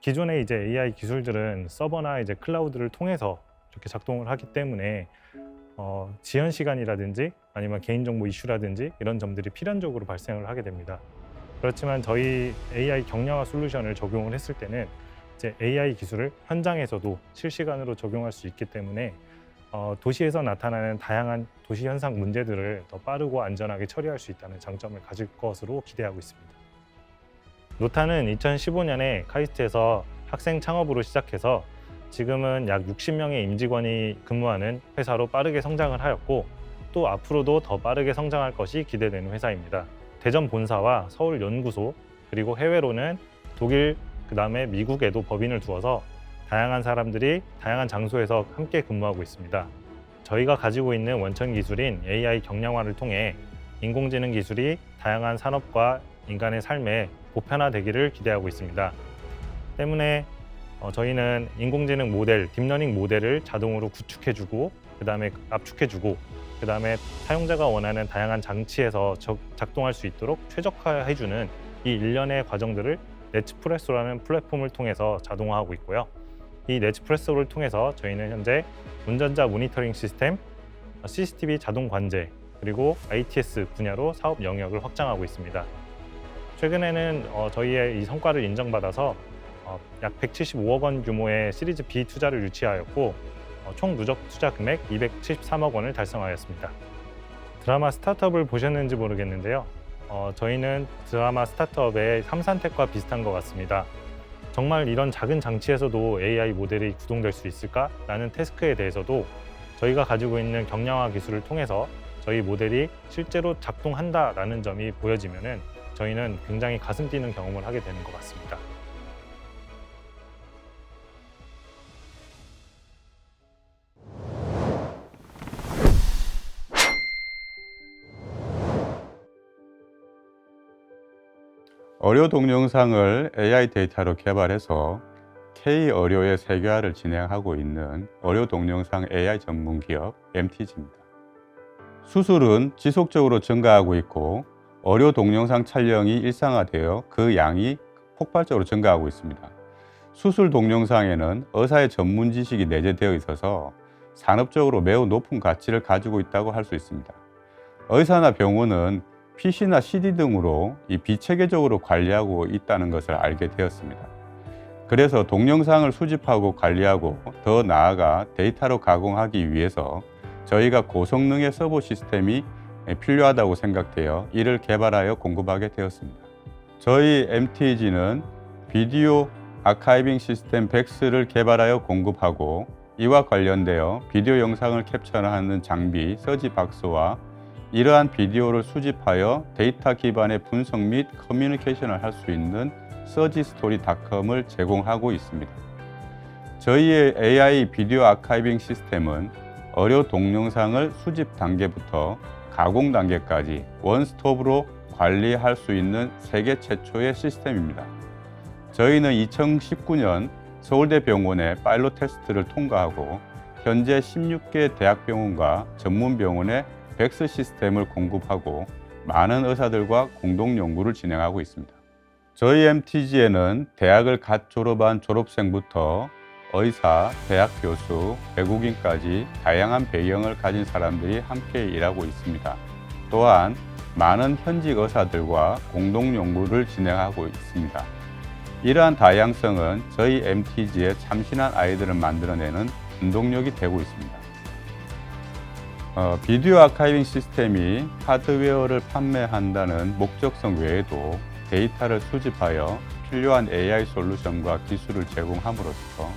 기존의 이제 AI 기술들은 서버나 이제 클라우드를 통해서 이렇게 작동을 하기 때문에 지연 시간이라든지 아니면 개인정보 이슈라든지 이런 점들이 필연적으로 발생을 하게 됩니다. 그렇지만 저희 AI 경량화 솔루션을 적용을 했을 때는 이제 AI 기술을 현장에서도 실시간으로 적용할 수 있기 때문에 도시에서 나타나는 다양한 도시 현상 문제들을 더 빠르고 안전하게 처리할 수 있다는 장점을 가질 것으로 기대하고 있습니다. 노타는 2015년에 카이스트에서 학생 창업으로 시작해서 지금은 약 60명의 임직원이 근무하는 회사로 빠르게 성장을 하였고, 또 앞으로도 더 빠르게 성장할 것이 기대되는 회사입니다. 대전 본사와 서울 연구소, 그리고 해외로는 독일, 그 다음에 미국에도 법인을 두어서 다양한 사람들이 다양한 장소에서 함께 근무하고 있습니다. 저희가 가지고 있는 원천 기술인 AI 경량화를 통해 인공지능 기술이 다양한 산업과 인간의 삶에 보편화되기를 기대하고 있습니다. 때문에 저희는 인공지능 모델, 딥러닝 모델을 자동으로 구축해주고 그다음에 압축해주고 그다음에 사용자가 원하는 다양한 장치에서 작동할 수 있도록 최적화해주는 이 일련의 과정들을 네츠프레소라는 플랫폼을 통해서 자동화하고 있고요. 이 네츠프레소를 통해서 저희는 현재 운전자 모니터링 시스템, CCTV 자동 관제, 그리고 ITS 분야로 사업 영역을 확장하고 있습니다. 최근에는 저희의 이 성과를 인정받아서 약 175억 원 규모의 시리즈 B 투자를 유치하였고 총 누적 투자 금액 273억 원을 달성하였습니다. 드라마 스타트업을 보셨는지 모르겠는데요. 저희는 드라마 스타트업의 삼산텍과 비슷한 것 같습니다. 정말 이런 작은 장치에서도 AI 모델이 구동될 수 있을까? 라는 태스크에 대해서도 저희가 가지고 있는 경량화 기술을 통해서 저희 모델이 실제로 작동한다라는 점이 보여지면은 저희는 굉장히 가슴 뛰는 경험을 하게 되는 것 같습니다. 의료 동영상을 AI 데이터로 개발해서 K-의료의 세계화를 진행하고 있는 의료 동영상 AI 전문 기업 MTG입니다. 수술은 지속적으로 증가하고 있고 의료 동영상 촬영이 일상화되어 그 양이 폭발적으로 증가하고 있습니다. 수술 동영상에는 의사의 전문 지식이 내재되어 있어서 산업적으로 매우 높은 가치를 가지고 있다고 할 수 있습니다. 의사나 병원은 PC나 CD 등으로 이 비체계적으로 관리하고 있다는 것을 알게 되었습니다. 그래서 동영상을 수집하고 관리하고 더 나아가 데이터로 가공하기 위해서 저희가 고성능의 서버 시스템이 필요하다고 생각되어 이를 개발하여 공급하게 되었습니다. 저희 MTG는 비디오 아카이빙 시스템 백스를 개발하여 공급하고 이와 관련되어 비디오 영상을 캡처하는 장비 서지박스와 이러한 비디오를 수집하여 데이터 기반의 분석 및 커뮤니케이션을 할 수 있는 서지스토리닷컴을 제공하고 있습니다. 저희의 AI 비디오 아카이빙 시스템은 의료 동영상을 수집 단계부터 가공 단계까지 원스톱으로 관리할 수 있는 세계 최초의 시스템입니다. 저희는 2019년 서울대병원의 파일럿 테스트를 통과하고 현재 16개 대학병원과 전문병원에 백스 시스템을 공급하고 많은 의사들과 공동 연구를 진행하고 있습니다. 저희 MTG에는 대학을 갓 졸업한 졸업생부터 의사, 대학 교수, 외국인까지 다양한 배경을 가진 사람들이 함께 일하고 있습니다. 또한 많은 현직 의사들과 공동 연구를 진행하고 있습니다. 이러한 다양성은 저희 MTG의 참신한 아이들을 만들어내는 원동력이 되고 있습니다. 비디오 아카이빙 시스템이 하드웨어를 판매한다는 목적성 외에도 데이터를 수집하여 필요한 AI 솔루션과 기술을 제공함으로써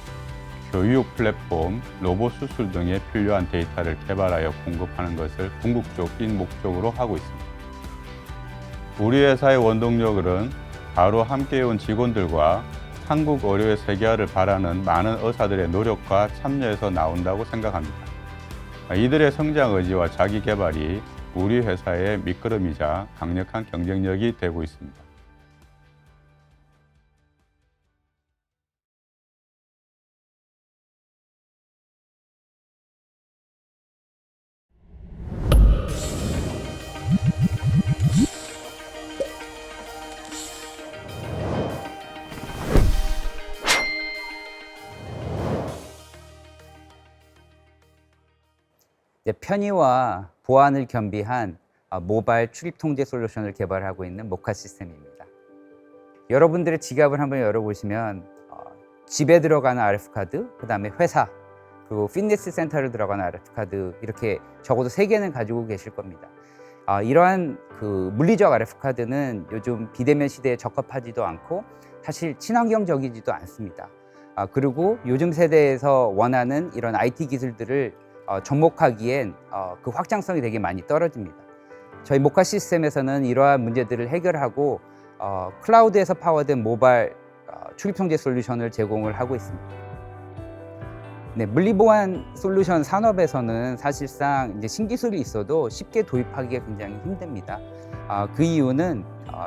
교육 플랫폼, 로봇 수술 등에 필요한 데이터를 개발하여 공급하는 것을 궁극적인 목적으로 하고 있습니다. 우리 회사의 원동력은 바로 함께해온 직원들과 한국 의료의 세계화를 바라는 많은 의사들의 노력과 참여에서 나온다고 생각합니다. 이들의 성장 의지와 자기 개발이 우리 회사의 밑거름이자 강력한 경쟁력이 되고 있습니다. 편의와 보안을 겸비한 모바일 출입 통제 솔루션을 개발하고 있는 모카 시스템입니다. 여러분들의 지갑을 한번 열어보시면 집에 들어가는 RF카드, 그 다음에 회사, 그리고 피트니스 센터를 들어가는 RF카드 이렇게 적어도 3개는 가지고 계실 겁니다. 이러한 그 물리적 RF카드는 요즘 비대면 시대에 적합하지도 않고 사실 친환경적이지도 않습니다. 그리고 요즘 세대에서 원하는 이런 IT 기술들을 접목하기엔 그 확장성이 되게 많이 떨어집니다. 저희 모카 시스템에서는 이러한 문제들을 해결하고 클라우드에서 파워된 모바일 출입 통제 솔루션을 제공을 하고 있습니다. 네, 물리보안 솔루션 산업에서는 사실상 이제 신기술이 있어도 쉽게 도입하기가 굉장히 힘듭니다. 그 이유는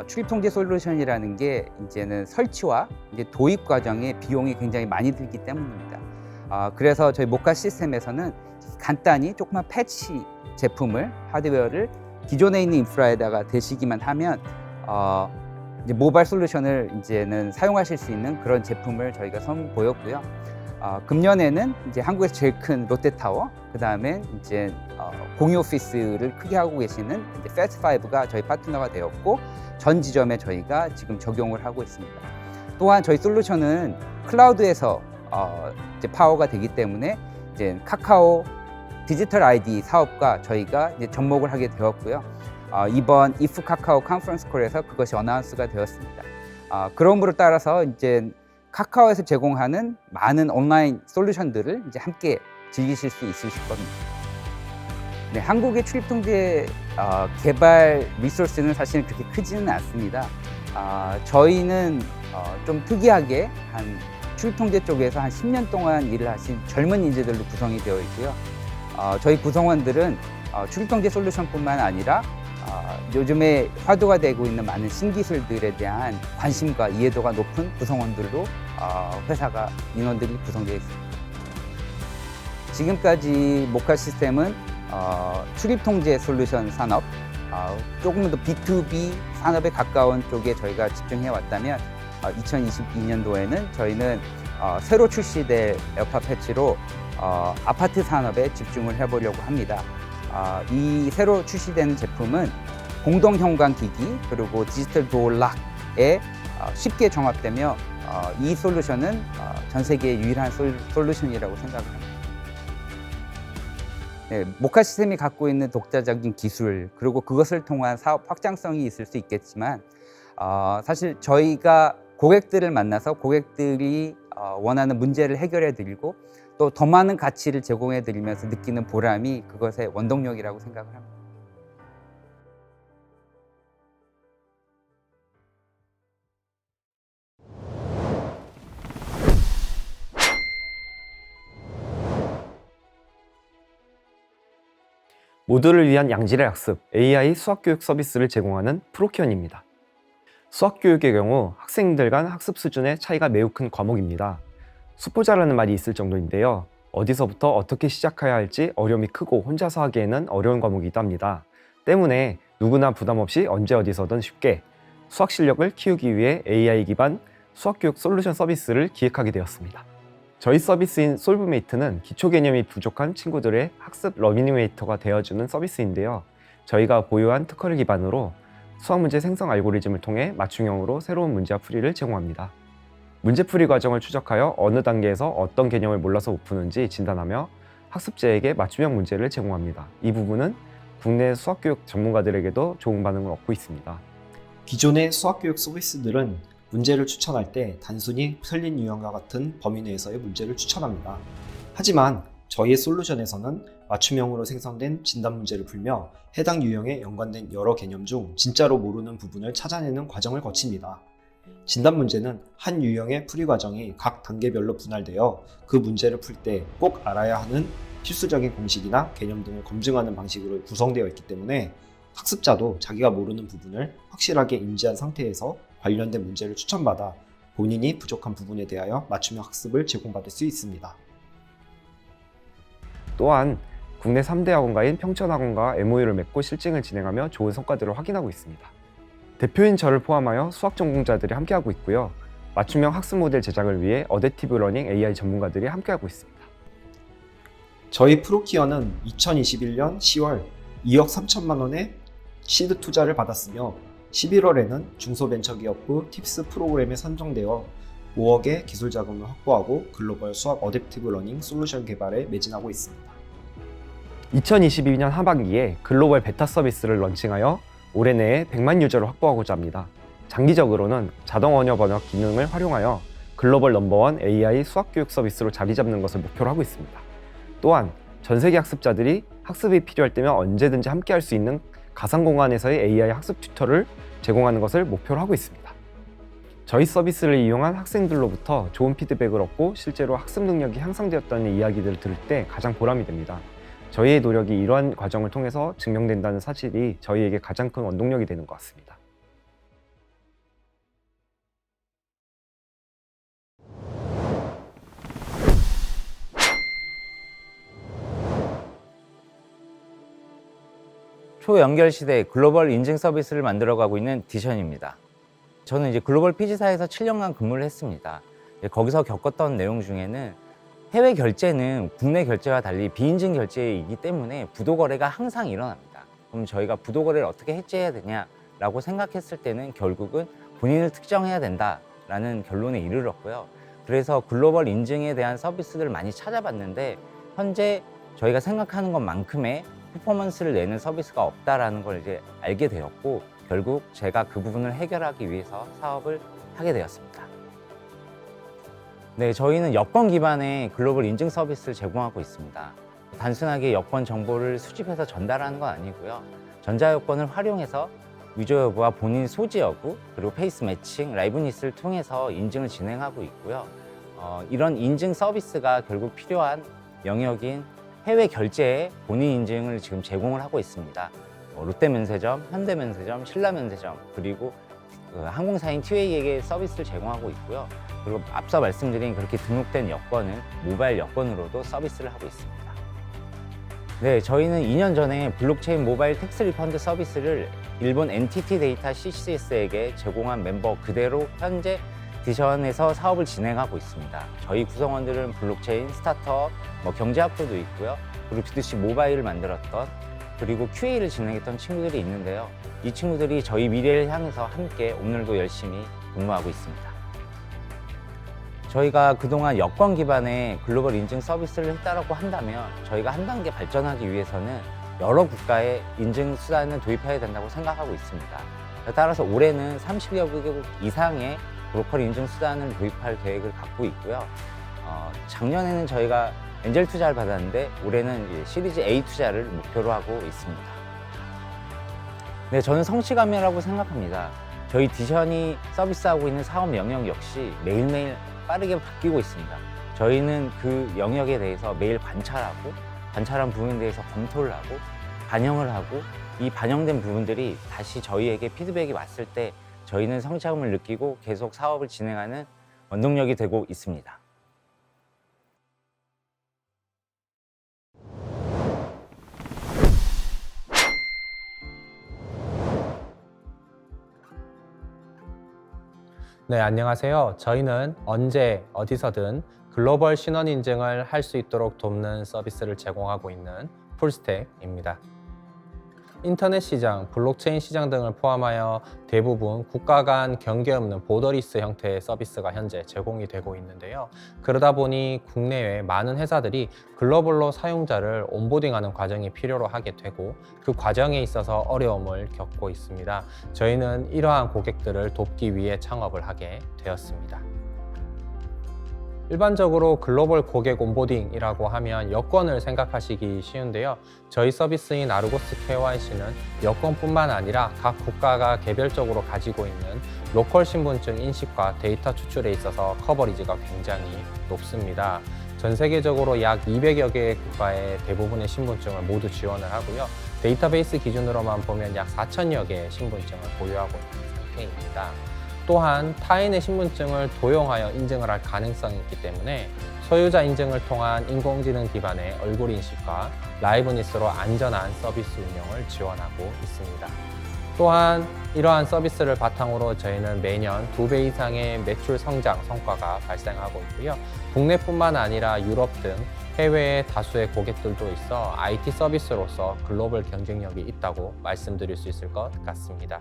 출입통제 솔루션이라는 게 이제는 설치와 이제 도입 과정에 비용이 굉장히 많이 들기 때문입니다. 그래서 저희 모카 시스템에서는 간단히 조그만 패치 제품을, 하드웨어를 기존에 있는 인프라에다가 대시기만 하면 이제 모바일 솔루션을 이제는 사용하실 수 있는 그런 제품을 저희가 선보였고요. 금년에는 이제 한국에서 제일 큰 롯데타워, 그 다음에 이제 공유 오피스를 크게 하고 계시는 이제 패스트5가 저희 파트너가 되었고, 전 지점에 저희가 지금 적용을 하고 있습니다. 또한 저희 솔루션은 클라우드에서 이제 파워가 되기 때문에 이제 카카오 디지털 아이디 사업과 저희가 이제 접목을 하게 되었고요. 이번 IF 카카오 컨퍼런스 콜에서 그것이 어나운스가 되었습니다. 그러므로 따라서 이제 카카오에서 제공하는 많은 온라인 솔루션들을 이제 함께 즐기실 수 있으실 겁니다. 네, 한국의 출입통제 개발 리소스는 사실 그렇게 크지는 않습니다. 저희는 좀 특이하게 한 출입통제 쪽에서 한 10년 동안 일을 하신 젊은 인재들로 구성이 되어 있고요. 저희 구성원들은 출입통제 솔루션뿐만 아니라 요즘에 화두가 되고 있는 많은 신기술들에 대한 관심과 이해도가 높은 구성원들로 회사가 인원들이 구성되어 있습니다. 지금까지 모카 시스템은 출입통제 솔루션 산업, 조금 더 B2B 산업에 가까운 쪽에 저희가 집중해 왔다면 2022년도에는 저희는 새로 출시될 에어팟 패치로 아파트 산업에 집중을 해보려고 합니다. 이 새로 출시되는 제품은 공동 현관 기기 그리고 디지털 도어 락에 쉽게 정합되며 이 솔루션은 전 세계 유일한 솔루션이라고 생각을 합니다. 네, 모카 시스템이 갖고 있는 독자적인 기술 그리고 그것을 통한 사업 확장성이 있을 수 있겠지만 사실 저희가 고객들을 만나서 고객들이 원하는 문제를 해결해 드리고 또 더 많은 가치를 제공해 드리면서 느끼는 보람이 그것의 원동력이라고 생각을 합니다. 모두를 위한 양질의 학습, AI 수학교육 서비스를 제공하는 프로키언입니다. 수학교육의 경우 학생들 간 학습 수준의 차이가 매우 큰 과목입니다. 수포자라는 말이 있을 정도인데요. 어디서부터 어떻게 시작해야 할지 어려움이 크고 혼자서 하기에는 어려운 과목이기도 합니다. 때문에 누구나 부담 없이 언제 어디서든 쉽게 수학 실력을 키우기 위해 AI 기반 수학교육 솔루션 서비스를 기획하게 되었습니다. 저희 서비스인 솔브메이트는 기초 개념이 부족한 친구들의 학습 러닝메이터가 되어주는 서비스인데요. 저희가 보유한 특허를 기반으로 수학문제 생성 알고리즘을 통해 맞춤형으로 새로운 문제와 풀이를 제공합니다. 문제풀이 과정을 추적하여 어느 단계에서 어떤 개념을 몰라서 못 푸는지 진단하며 학습자에게 맞춤형 문제를 제공합니다. 이 부분은 국내 수학교육 전문가들에게도 좋은 반응을 얻고 있습니다. 기존의 수학교육 서비스들은 문제를 추천할 때 단순히 틀린 유형과 같은 범위 내에서의 문제를 추천합니다. 하지만 저희의 솔루션에서는 맞춤형으로 생성된 진단 문제를 풀며 해당 유형에 연관된 여러 개념 중 진짜로 모르는 부분을 찾아내는 과정을 거칩니다. 진단 문제는 한 유형의 풀이 과정이 각 단계별로 분할되어 그 문제를 풀 때 꼭 알아야 하는 필수적인 공식이나 개념 등을 검증하는 방식으로 구성되어 있기 때문에 학습자도 자기가 모르는 부분을 확실하게 인지한 상태에서 관련된 문제를 추천받아 본인이 부족한 부분에 대하여 맞춤형 학습을 제공받을 수 있습니다. 또한 국내 3대 학원가인 평천학원과 MOU를 맺고 실증을 진행하며 좋은 성과들을 확인하고 있습니다. 대표인 저를 포함하여 수학 전공자들이 함께하고 있고요. 맞춤형 학습 모델 제작을 위해 어댑티브 러닝 AI 전문가들이 함께하고 있습니다. 저희 프로키어는 2021년 10월 2억 3천만 원의 시드 투자를 받았으며 11월에는 중소벤처기업부 팁스 프로그램에 선정되어 5억의 기술 자금을 확보하고 글로벌 수학 어댑티브 러닝 솔루션 개발에 매진하고 있습니다. 2022년 하반기에 글로벌 베타 서비스를 런칭하여 올해 내에 100만 유저를 확보하고자 합니다. 장기적으로는 자동 언어 번역 기능을 활용하여 글로벌 넘버원 AI 수학교육 서비스로 자리 잡는 것을 목표로 하고 있습니다. 또한 전 세계 학습자들이 학습이 필요할 때면 언제든지 함께할 수 있는 가상공간에서의 AI 학습 튜터를 제공하는 것을 목표로 하고 있습니다. 저희 서비스를 이용한 학생들로부터 좋은 피드백을 얻고 실제로 학습 능력이 향상되었다는 이야기들을 들을 때 가장 보람이 됩니다. 저희의 노력이 이러한 과정을 통해서 증명된다는 사실이 저희에게 가장 큰 원동력이 되는 것 같습니다. 초연결 시대 글로벌 인증 서비스를 만들어가고 있는 디션입니다. 저는 이제 글로벌 피지사에서 7년간 근무를 했습니다. 거기서 겪었던 내용 중에는 해외 결제는 국내 결제와 달리 비인증 결제이기 때문에 부도 거래가 항상 일어납니다. 그럼 저희가 부도 거래를 어떻게 해제해야 되냐라고 생각했을 때는 결국은 본인을 특정해야 된다라는 결론에 이르렀고요. 그래서 글로벌 인증에 대한 서비스들을 많이 찾아봤는데 현재 저희가 생각하는 것만큼의 퍼포먼스를 내는 서비스가 없다라는 걸 이제 알게 되었고, 결국 제가 그 부분을 해결하기 위해서 사업을 하게 되었습니다. 네, 저희는 여권 기반의 글로벌 인증 서비스를 제공하고 있습니다. 단순하게 여권 정보를 수집해서 전달하는 건 아니고요. 전자여권을 활용해서 위조 여부와 본인 소지 여부, 그리고 페이스 매칭, 라이브니스를 통해서 인증을 진행하고 있고요. 이런 인증 서비스가 결국 필요한 영역인 해외 결제에 본인 인증을 지금 제공을 하고 있습니다. 롯데면세점, 현대면세점, 신라면세점, 그리고 항공사인 티웨이에게 서비스를 제공하고 있고요. 그리고 앞서 말씀드린 그렇게 등록된 여권은 모바일 여권으로도 서비스를 하고 있습니다. 네, 저희는 2년 전에 블록체인 모바일 텍스 리펀드 서비스를 일본 NTT 데이터 CCS에게 제공한 멤버 그대로 현재 디션에서 사업을 진행하고 있습니다. 저희 구성원들은 블록체인, 스타트업, 경제학부도 있고요. 그리고 B2C 모바일을 만들었던, 그리고 QA를 진행했던 친구들이 있는데요. 이 친구들이 저희 미래를 향해서 함께 오늘도 열심히 근무하고 있습니다. 저희가 그동안 여권 기반의 글로벌 인증 서비스를 했다라고 한다면 저희가 한 단계 발전하기 위해서는 여러 국가의 인증 수단을 도입해야 된다고 생각하고 있습니다. 따라서 올해는 30여 개국 이상의 브로커 인증 수단을 도입할 계획을 갖고 있고요. 작년에는 저희가 엔젤 투자를 받았는데 올해는 시리즈 A 투자를 목표로 하고 있습니다. 네, 저는 성취감이라고 생각합니다. 저희 디션이 서비스하고 있는 사업 영역 역시 매일매일 빠르게 바뀌고 있습니다. 저희는 그 영역에 대해서 매일 관찰하고, 관찰한 부분에 대해서 검토를 하고 반영을 하고, 이 반영된 부분들이 다시 저희에게 피드백이 왔을 때 저희는 성취감을 느끼고 계속 사업을 진행하는 원동력이 되고 있습니다. 네, 안녕하세요. 저희는 언제 어디서든 글로벌 신원 인증을 할 수 있도록 돕는 서비스를 제공하고 있는 풀스택입니다. 인터넷 시장, 블록체인 시장 등을 포함하여 대부분 국가 간 경계 없는 보더리스 형태의 서비스가 현재 제공이 되고 있는데요. 그러다 보니 국내외 많은 회사들이 글로벌로 사용자를 온보딩하는 과정이 필요로 하게 되고, 그 과정에 있어서 어려움을 겪고 있습니다. 저희는 이러한 고객들을 돕기 위해 창업을 하게 되었습니다. 일반적으로 글로벌 고객 온보딩이라고 하면 여권을 생각하시기 쉬운데요. 저희 서비스인 아르고스 KYC는 여권뿐만 아니라 각 국가가 개별적으로 가지고 있는 로컬 신분증 인식과 데이터 추출에 있어서 커버리지가 굉장히 높습니다. 전 세계적으로 약 200여 개의 국가의 대부분의 신분증을 모두 지원을 하고요. 데이터베이스 기준으로만 보면 약 4천여 개의 신분증을 보유하고 있는 상태입니다. 또한 타인의 신분증을 도용하여 인증을 할 가능성이 있기 때문에 소유자 인증을 통한 인공지능 기반의 얼굴 인식과 라이브니스로 안전한 서비스 운영을 지원하고 있습니다. 또한 이러한 서비스를 바탕으로 저희는 매년 2배 이상의 매출 성장 성과가 발생하고 있고요. 국내뿐만 아니라 유럽 등 해외의 다수의 고객들도 있어 IT 서비스로서 글로벌 경쟁력이 있다고 말씀드릴 수 있을 것 같습니다.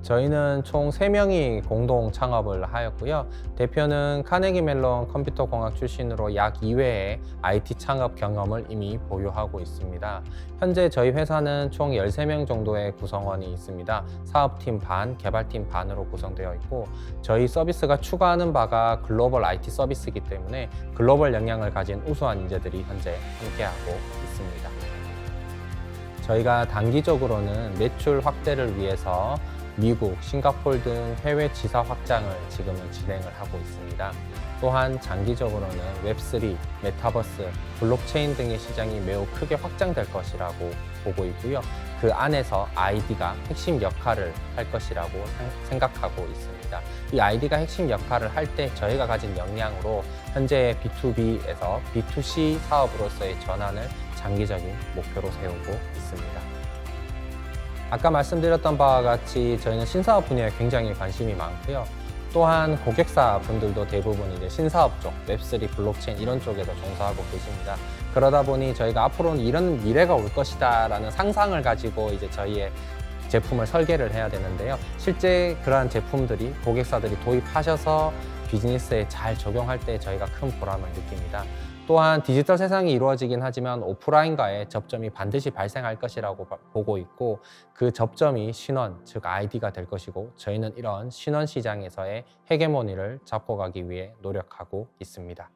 저희는 총 3명이 공동 창업을 하였고요. 대표는 카네기 멜론 컴퓨터공학 출신으로 약 2회의 IT 창업 경험을 이미 보유하고 있습니다. 현재 저희 회사는 총 13명 정도의 구성원이 있습니다. 사업팀 반, 개발팀 반으로 구성되어 있고, 저희 서비스가 추구하는 바가 글로벌 IT 서비스이기 때문에 글로벌 역량을 가진 우수한 인재들이 현재 함께하고 있습니다. 저희가 단기적으로는 매출 확대를 위해서 미국, 싱가포르 등 해외 지사 확장을 지금은 진행을 하고 있습니다. 또한 장기적으로는 웹3, 메타버스, 블록체인 등의 시장이 매우 크게 확장될 것이라고 보고 있고요. 그 안에서 아이디가 핵심 역할을 할 것이라고 생각하고 있습니다. 이 아이디가 핵심 역할을 할 때 저희가 가진 역량으로 현재 B2B에서 B2C 사업으로서의 전환을 장기적인 목표로 세우고 있습니다. 아까 말씀드렸던 바와 같이 저희는 신사업 분야에 굉장히 관심이 많고요. 또한 고객사 분들도 대부분 이제 신사업 쪽, 웹3, 블록체인 이런 쪽에도 종사하고 계십니다. 그러다 보니 저희가 앞으로는 이런 미래가 올 것이다 라는 상상을 가지고 이제 저희의 제품을 설계를 해야 되는데요. 실제 그러한 제품들이 고객사들이 도입하셔서 비즈니스에 잘 적용할 때 저희가 큰 보람을 느낍니다. 또한 디지털 세상이 이루어지긴 하지만 오프라인과의 접점이 반드시 발생할 것이라고 보고 있고 그 접점이 신원, 즉 아이디가 될 것이고 저희는 이런 신원 시장에서의 헤게모니를 잡고 가기 위해 노력하고 있습니다.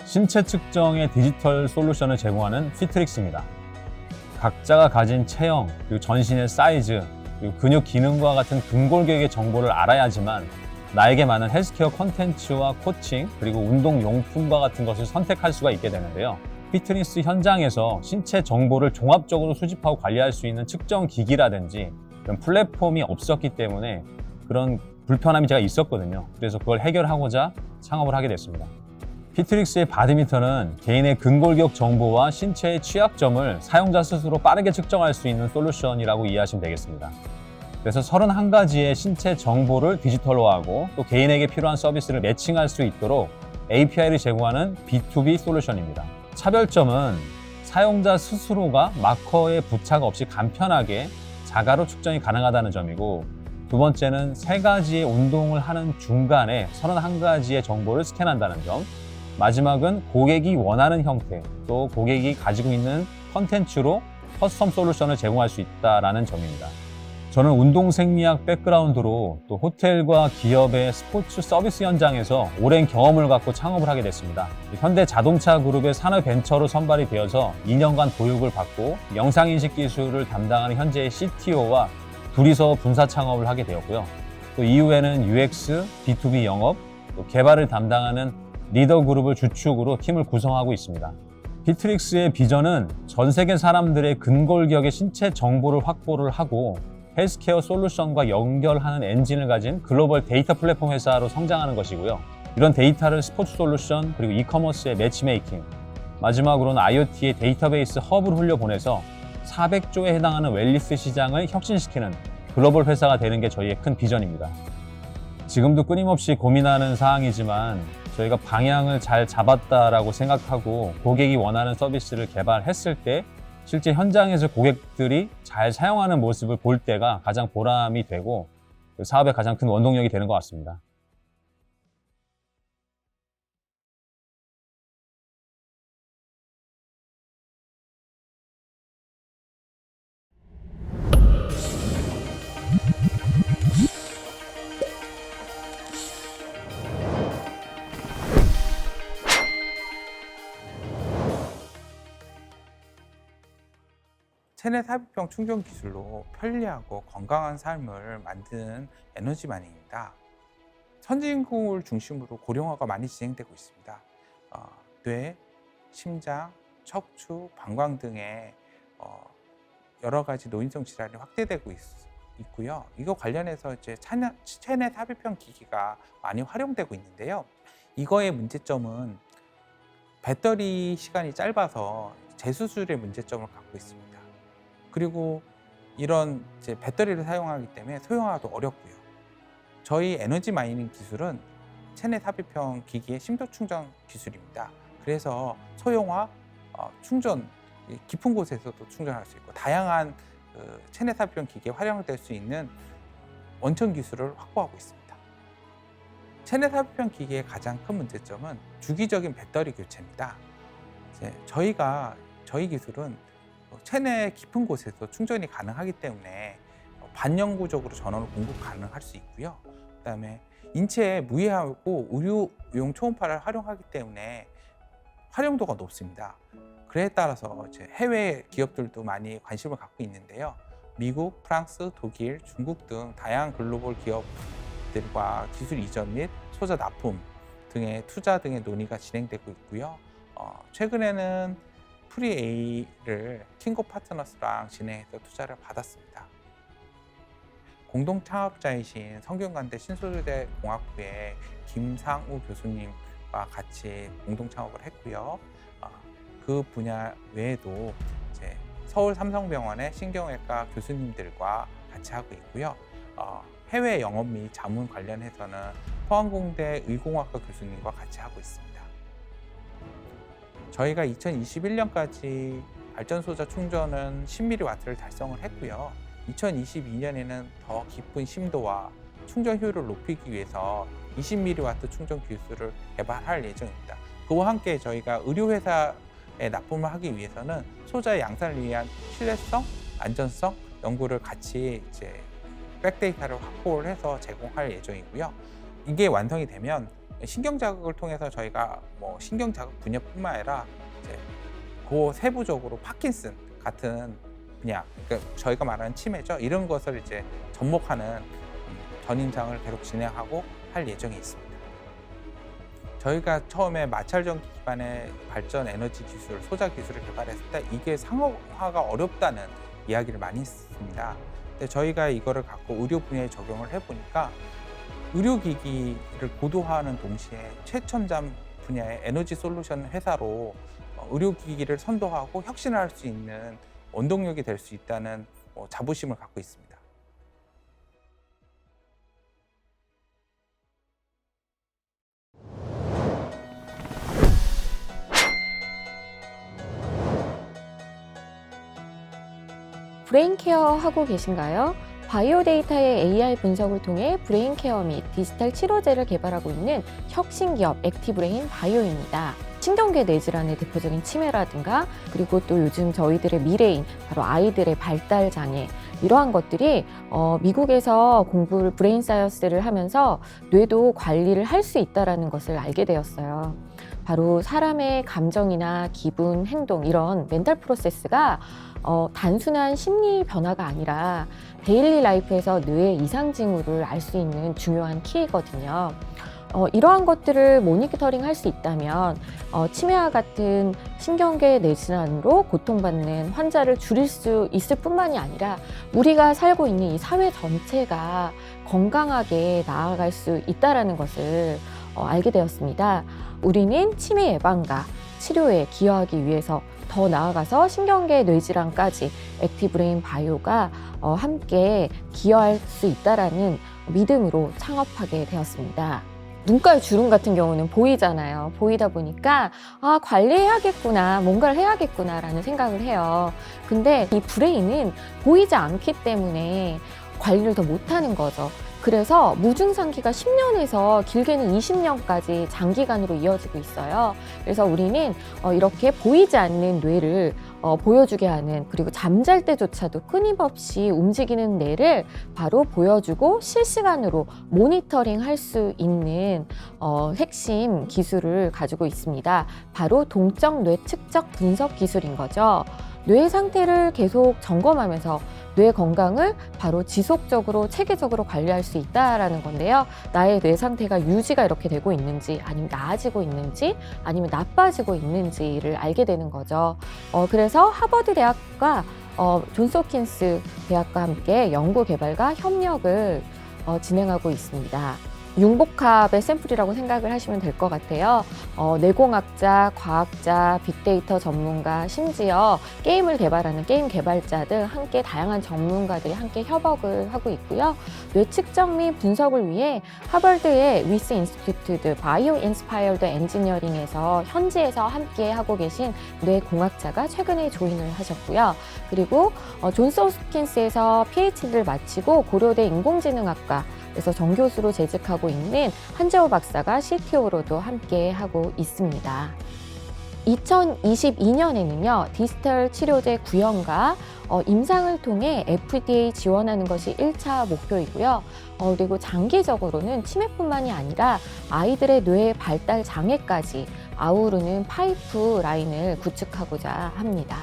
신체 측정의 디지털 솔루션을 제공하는 피트릭스입니다. 각자가 가진 체형, 그리고 전신의 사이즈, 그리고 근육 기능과 같은 근골격의 정보를 알아야지만 나에게 맞는 헬스케어 콘텐츠와 코칭, 그리고 운동 용품과 같은 것을 선택할 수가 있게 되는데요. 피트니스 현장에서 신체 정보를 종합적으로 수집하고 관리할 수 있는 측정 기기라든지 이런 플랫폼이 없었기 때문에 그런 불편함이 제가 있었거든요. 그래서 그걸 해결하고자 창업을 하게 됐습니다. 피트릭스의 바디미터는 개인의 근골격 정보와 신체의 취약점을 사용자 스스로 빠르게 측정할 수 있는 솔루션이라고 이해하시면 되겠습니다. 그래서 31가지의 신체 정보를 디지털로하고 또 개인에게 필요한 서비스를 매칭할 수 있도록 API를 제공하는 B2B 솔루션입니다. 차별점은 사용자 스스로가 마커에 부착 없이 간편하게 자가로 측정이 가능하다는 점이고, 두 번째는 3가지의 운동을 하는 중간에 31가지의 정보를 스캔한다는 점, 마지막은 고객이 원하는 형태, 또 고객이 가지고 있는 컨텐츠로 커스텀 솔루션을 제공할 수 있다는 점입니다. 저는 운동 생리학 백그라운드로 또 호텔과 기업의 스포츠 서비스 현장에서 오랜 경험을 갖고 창업을 하게 됐습니다. 현대 자동차 그룹의 산업 벤처로 선발이 되어서 2년간 교육을 받고 영상인식 기술을 담당하는 현재의 CTO와 둘이서 분사 창업을 하게 되었고요. 또 이후에는 UX, B2B 영업, 또 개발을 담당하는 리더 그룹을 주축으로 팀을 구성하고 있습니다. 피트릭스의 비전은 전 세계 사람들의 근골격의 신체 정보를 확보를 하고 헬스케어 솔루션과 연결하는 엔진을 가진 글로벌 데이터 플랫폼 회사로 성장하는 것이고요. 이런 데이터를 스포츠 솔루션, 그리고 이커머스의 매치메이킹, 마지막으로는 IoT의 데이터베이스 허브를 흘려보내서 400조에 해당하는 웰니스 시장을 혁신시키는 글로벌 회사가 되는 게 저희의 큰 비전입니다. 지금도 끊임없이 고민하는 사항이지만 저희가 방향을 잘 잡았다라고 생각하고 고객이 원하는 서비스를 개발했을 때 실제 현장에서 고객들이 잘 사용하는 모습을 볼 때가 가장 보람이 되고 사업의 가장 큰 원동력이 되는 것 같습니다. 체내 삽입형 충전 기술로 편리하고 건강한 삶을 만드는 에너지마닝입니다. 선진국을 중심으로 고령화가 많이 진행되고 있습니다. 뇌, 심장, 척추, 방광 등의 여러 가지 노인성 질환이 확대되고 있고요. 이거 관련해서 이제 체내 삽입형 기기가 많이 활용되고 있는데요. 이거의 문제점은 배터리 시간이 짧아서 재수술의 문제점을 갖고 있습니다. 그리고 이런 이제 배터리를 사용하기 때문에 소형화도 어렵고요. 저희 에너지 마이닝 기술은 체내 삽입형 기기의 심도 충전 기술입니다. 그래서 소형화, 충전, 깊은 곳에서도 충전할 수 있고 다양한 체내 삽입형 기기에 활용될 수 있는 원천 기술을 확보하고 있습니다. 체내 삽입형 기기의 가장 큰 문제점은 주기적인 배터리 교체입니다. 저희 기술은 체내 깊은 곳에서 충전이 가능하기 때문에 반영구적으로 전원을 공급 가능할 수 있고요. 그다음에 인체에 무해하고 의료용 초음파를 활용하기 때문에 활용도가 높습니다. 그에 따라서 이제 해외 기업들도 많이 관심을 갖고 있는데요. 미국, 프랑스, 독일, 중국 등 다양한 글로벌 기업들과 기술 이전 및 소자 납품 등의 투자 등의 논의가 진행되고 있고요. 최근에는 프리A를 킹고 파트너스랑 진행해서 투자를 받았습니다. 공동 창업자이신 성균관대 신소재 공학부의 김상우 교수님과 같이 공동 창업을 했고요. 그 분야 외에도 이제 서울 삼성병원의 신경외과 교수님들과 같이 하고 있고요. 해외 영업 및 자문 관련해서는 포항공대 의공학과 교수님과 같이 하고 있습니다. 저희가 2021년까지 발전소자 충전은 10mW를 달성을 했고요. 2022년에는 더 깊은 심도와 충전 효율을 높이기 위해서 20mW 충전 기술을 개발할 예정입니다. 그와 함께 저희가 의료회사에 납품을 하기 위해서는 소자의 양산을 위한 신뢰성, 안전성 연구를 같이 이제 백데이터를 확보를 해서 제공할 예정이고요. 이게 완성이 되면 신경자극을 통해서 저희가 뭐 신경자극 분야뿐만 아니라 이제 그 세부적으로 파킨슨 같은 분야, 그러니까 저희가 말하는 치매죠. 이런 것을 이제 접목하는 전임상을 계속 진행하고 할 예정이 있습니다. 저희가 처음에 마찰전기 기반의 발전 에너지 기술, 소자 기술을 개발했을 때 이게 상용화가 어렵다는 이야기를 많이 했습니다. 근데 저희가 이거를 갖고 의료 분야에 적용을 해보니까 의료기기를 고도화하는 동시에 최첨단 분야의 에너지 솔루션 회사로 의료기기를 선도하고 혁신할 수 있는 원동력이 될 수 있다는 자부심을 갖고 있습니다. 브레인케어 하고 계신가요? 바이오 데이터의 AI 분석을 통해 브레인케어 및 디지털 치료제를 개발하고 있는 혁신 기업 액티브레인 바이오입니다. 신경계 뇌질환의 대표적인 치매라든가 그리고 또 요즘 저희들의 미래인 바로 아이들의 발달 장애 이러한 것들이 미국에서 공부를 브레인 사이언스를 하면서 뇌도 관리를 할 수 있다는 것을 알게 되었어요. 바로 사람의 감정이나 기분, 행동 이런 멘탈 프로세스가 단순한 심리 변화가 아니라 데일리 라이프에서 뇌의 이상 징후를 알 수 있는 중요한 키이거든요. 이러한 것들을 모니터링 할 수 있다면 치매와 같은 신경계 뇌질환으로 고통받는 환자를 줄일 수 있을 뿐만이 아니라 우리가 살고 있는 이 사회 전체가 건강하게 나아갈 수 있다는 것을 알게 되었습니다. 우리는 치매 예방과 치료에 기여하기 위해서 더 나아가서 신경계 뇌질환까지 액티브레인 바이오가 함께 기여할 수 있다는 믿음으로 창업하게 되었습니다. 눈가의 주름 같은 경우는 보이잖아요. 보이다 보니까 관리해야겠구나, 뭔가를 해야겠구나 라는 생각을 해요. 근데 이 브레인은 보이지 않기 때문에 관리를 더 못하는 거죠. 그래서 무증상기가 10년에서 길게는 20년까지 장기간으로 이어지고 있어요. 그래서 우리는 이렇게 보이지 않는 뇌를 보여주게 하는, 그리고 잠잘 때조차도 끊임없이 움직이는 뇌를 바로 보여주고 실시간으로 모니터링 할 수 있는 핵심 기술을 가지고 있습니다. 바로 동적 뇌 측적 분석 기술인 거죠. 뇌 상태를 계속 점검하면서 뇌 건강을 바로 지속적으로 체계적으로 관리할 수 있다라는 건데요. 나의 뇌 상태가 유지가 이렇게 되고 있는지, 아니면 나아지고 있는지, 아니면 나빠지고 있는지를 알게 되는 거죠. 그래서 하버드 대학과 존스 홉킨스 대학과 함께 연구 개발과 협력을 진행하고 있습니다. 융복합의 샘플이라고 생각을 하시면 될 것 같아요. 뇌공학자, 과학자, 빅데이터 전문가, 심지어 게임을 개발하는 게임 개발자 등 함께 다양한 전문가들이 함께 협업을 하고 있고요. 뇌 측정 및 분석을 위해 하버드의 위스 인스티튜트 바이오 인스파이어드 엔지니어링에서 현지에서 함께 하고 계신 뇌공학자가 최근에 조인을 하셨고요. 그리고 존스 홉킨스에서 PhD를 마치고 고려대 인공지능학과 그래서 정교수로 재직하고 있는 한재호 박사가 CTO로도 함께 하고 있습니다. 2022년에는요, 디지털 치료제 구현과 임상을 통해 FDA 지원하는 것이 1차 목표이고요. 그리고 장기적으로는 치매뿐만이 아니라 아이들의 뇌 발달 장애까지 아우르는 파이프 라인을 구축하고자 합니다.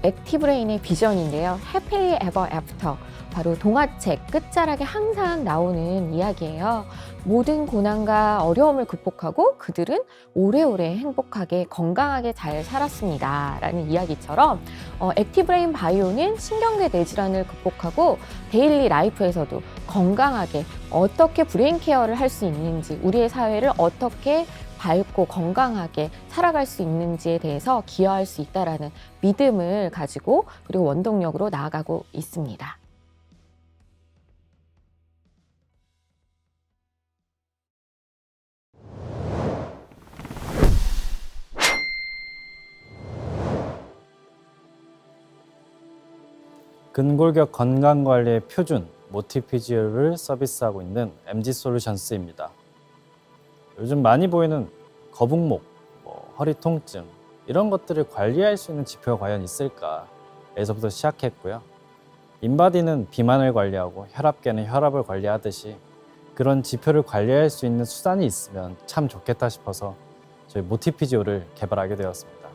액티브레인의 비전인데요. Happily Ever After. 바로 동화책 끝자락에 항상 나오는 이야기예요. 모든 고난과 어려움을 극복하고 그들은 오래오래 행복하게 건강하게 잘 살았습니다. 라는 이야기처럼 액티브레인 바이오는 신경계 뇌질환을 극복하고 데일리 라이프에서도 건강하게 어떻게 브레인 케어를 할 수 있는지, 우리의 사회를 어떻게 밝고 건강하게 살아갈 수 있는지에 대해서 기여할 수 있다라는 믿음을 가지고 그리고 원동력으로 나아가고 있습니다. 근골격 건강관리의 표준 모티피지오를 서비스하고 있는 MG솔루션스입니다. 요즘 많이 보이는 거북목, 허리 통증 이런 것들을 관리할 수 있는 지표가 과연 있을까에서부터 시작했고요. 인바디는 비만을 관리하고 혈압계는 혈압을 관리하듯이 그런 지표를 관리할 수 있는 수단이 있으면 참 좋겠다 싶어서 저희 모티피지오를 개발하게 되었습니다.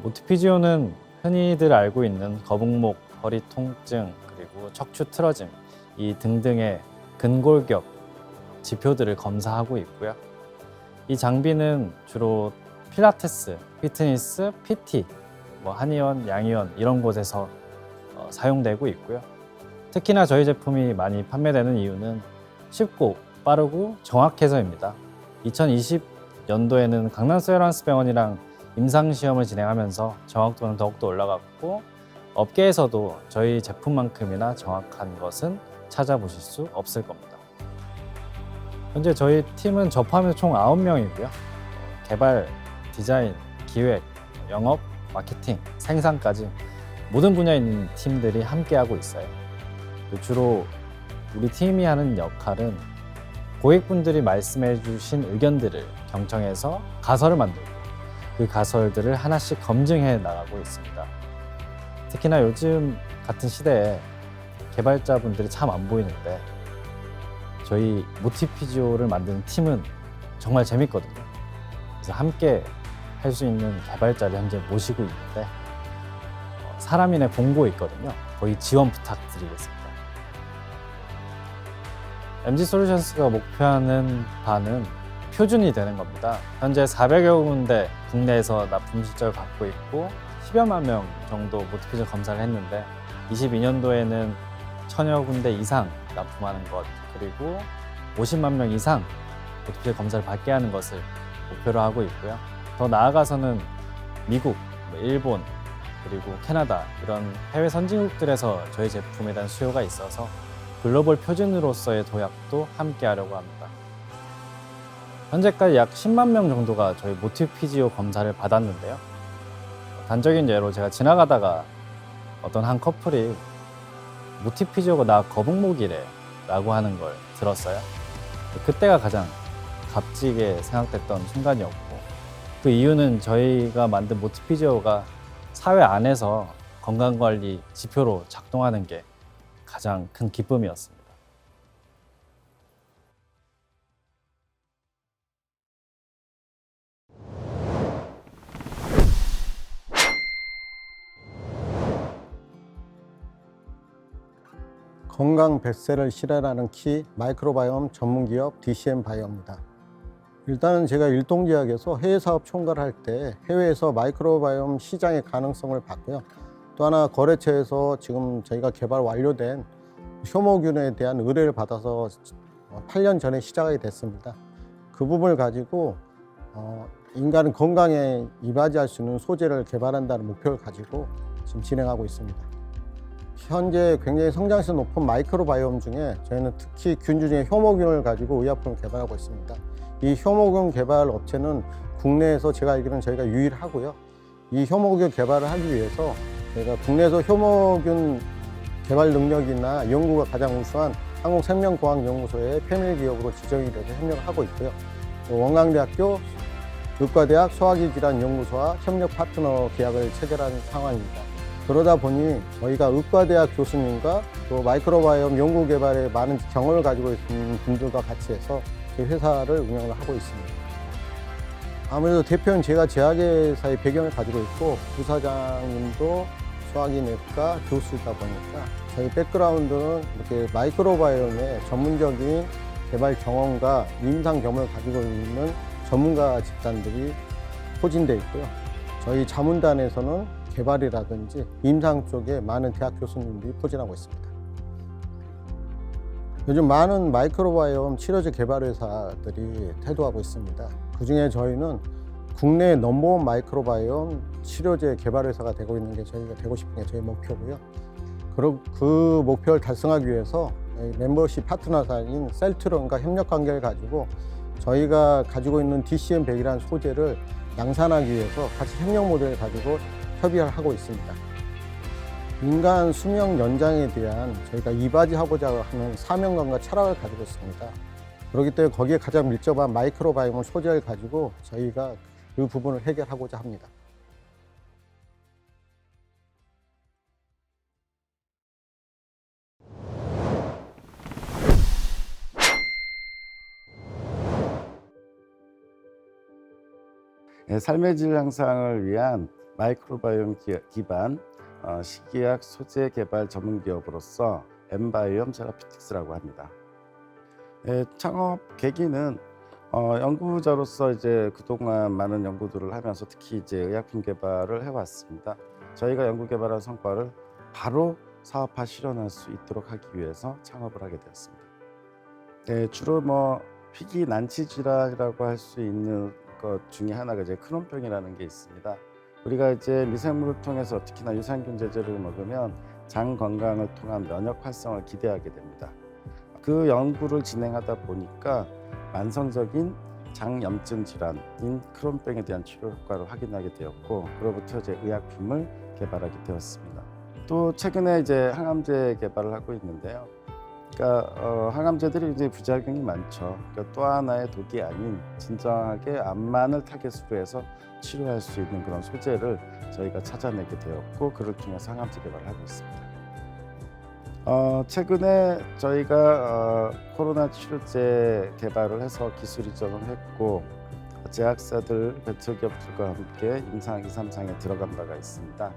모티피지오는 흔히들 알고 있는 거북목, 허리 통증, 그리고 척추 틀어짐 이 등등의 근골격 지표들을 검사하고 있고요. 이 장비는 주로 필라테스, 피트니스, PT, 한의원, 양의원 이런 곳에서 사용되고 있고요. 특히나 저희 제품이 많이 판매되는 이유는 쉽고 빠르고 정확해서입니다. 2020년도에는 강남세브란스 병원이랑 임상시험을 진행하면서 정확도는 더욱더 올라갔고 업계에서도 저희 제품만큼이나 정확한 것은 찾아보실 수 없을 겁니다. 현재 저희 팀은 저 포함해서 총 9명이고요. 개발, 디자인, 기획, 영업, 마케팅, 생산까지 모든 분야에 있는 팀들이 함께하고 있어요. 주로 우리 팀이 하는 역할은 고객분들이 말씀해 주신 의견들을 경청해서 가설을 만들고 그 가설들을 하나씩 검증해 나가고 있습니다. 특히나 요즘 같은 시대에 개발자분들이 참 안 보이는데 저희 모티피지오를 만드는 팀은 정말 재밌거든요. 그래서 함께 할 수 있는 개발자를 현재 모시고 있는데 사람인의 공고 있거든요. 거의 지원 부탁드리겠습니다. MG솔루션스가 목표하는 바는 표준이 되는 겁니다. 현재 400여 군데 국내에서 납품 실적을 갖고 있고 10여만 명 정도 모티피지오 검사를 했는데 22년도에는 1000여 군데 이상 납품하는 것, 그리고 50만 명 이상 모티피지오 검사를 받게 하는 것을 목표로 하고 있고요. 더 나아가서는 미국, 일본, 그리고 캐나다 이런 해외 선진국들에서 저희 제품에 대한 수요가 있어서 글로벌 표준으로서의 도약도 함께 하려고 합니다. 현재까지 약 10만 명 정도가 저희 모티피지오 검사를 받았는데요. 단적인 예로 제가 지나가다가 어떤 한 커플이 모티피지오가 나 거북목이래 라고 하는 걸 들었어요. 그때가 가장 값지게 생각됐던 순간이었고, 그 이유는 저희가 만든 모티피지오가 사회 안에서 건강관리 지표로 작동하는 게 가장 큰 기쁨이었습니다. 건강 100세를 실현하는 키 마이크로바이옴 전문기업 DCM 바이오입니다. 일단은 제가 일동제약에서 해외 사업 총괄을 할 때 해외에서 마이크로바이옴 시장의 가능성을 봤고요. 또 하나 거래처에서 지금 저희가 개발 완료된 효모균에 대한 의뢰를 받아서 8년 전에 시작하게 됐습니다. 그 부분을 가지고 인간 건강에 이바지할 수 있는 소재를 개발한다는 목표를 가지고 지금 진행하고 있습니다. 현재 굉장히 성장성 높은 마이크로바이옴 중에 저희는 특히 균주 중에 효모균을 가지고 의약품을 개발하고 있습니다. 이 효모균 개발 업체는 국내에서 제가 알기로는 저희가 유일하고요. 이 효모균 개발을 하기 위해서 저희가 국내에서 효모균 개발 능력이나 연구가 가장 우수한 한국생명공학연구소의 패밀 기업으로 지정이 돼서 협력을 하고 있고요. 또 원광대학교 의과대학 소화기질환연구소와 협력 파트너 계약을 체결한 상황입니다. 그러다 보니 저희가 의과대학 교수님과 또 마이크로바이옴 연구 개발에 많은 경험을 가지고 있는 분들과 같이 해서 제 회사를 운영을 하고 있습니다. 아무래도 대표는 제가 제약회사의 배경을 가지고 있고 부사장님도 소화기내과 교수이다 보니까 저희 백그라운드는 이렇게 마이크로바이옴의 전문적인 개발 경험과 임상 경험을 가지고 있는 전문가 집단들이 포진되어 있고요. 저희 자문단에서는 개발이라든지 임상 쪽에 많은 대학 교수님들이 포진하고 있습니다. 요즘 많은 마이크로바이옴 치료제 개발 회사들이 태도하고 있습니다. 그중에 저희는 국내 넘버원 마이크로바이옴 치료제 개발 회사가 되고 있는 게 저희가 되고 싶은 게 저희 목표고요. 그 목표를 달성하기 위해서 멤버십 파트너사인 셀트론과 협력 관계를 가지고 저희가 가지고 있는 DCM100이라는 소재를 양산하기 위해서 같이 협력 모델을 가지고 협의를 하고 있습니다. 인간 수명 연장에 대한 저희가 이바지하고자 하는 사명감과 철학을 가지고 있습니다. 그렇기 때문에 거기에 가장 밀접한 마이크로바이옴 소재를 가지고 저희가 그 부분을 해결하고자 합니다. 삶의 질 향상을 위한 마이크로바이옴 기반 식이약 소재 개발 전문 기업으로서 엠바이옴 세라피틱스라고 합니다. 창업 계기는 연구자로서 이제 그동안 많은 연구들을 하면서 특히 이제 의약품 개발을 해왔습니다. 저희가 연구 개발한 성과를 바로 사업화 실현할 수 있도록 하기 위해서 창업을 하게 되었습니다. 주로 희귀 난치 질환이라고 할 수 있는 것 중에 하나가 이제 크론병이라는 게 있습니다. 우리가 이제 미생물을 통해서 특히나 유산균 제제를 먹으면 장 건강을 통한 면역 활성을 기대하게 됩니다. 그 연구를 진행하다 보니까 만성적인 장염증 질환인 크론병에 대한 치료 효과를 확인하게 되었고, 그로부터 이제 의약품을 개발하게 되었습니다. 또 최근에 이제 항암제 개발을 하고 있는데요. 그러니까 항암제들이 이제 부작용이 많죠. 그러니까 또 하나의 독이 아닌 진정하게 암만을 타겟으로 해서 치료할 수 있는 그런 소재를 저희가 찾아내게 되었고, 그를 통해서 항암제 개발을 하고 있습니다. 최근에 저희가 코로나 치료제 개발을 해서 기술 이전을 했고, 제약사들, 벤처기업들과 함께 임상 2, 3상에 들어간 바가 있습니다.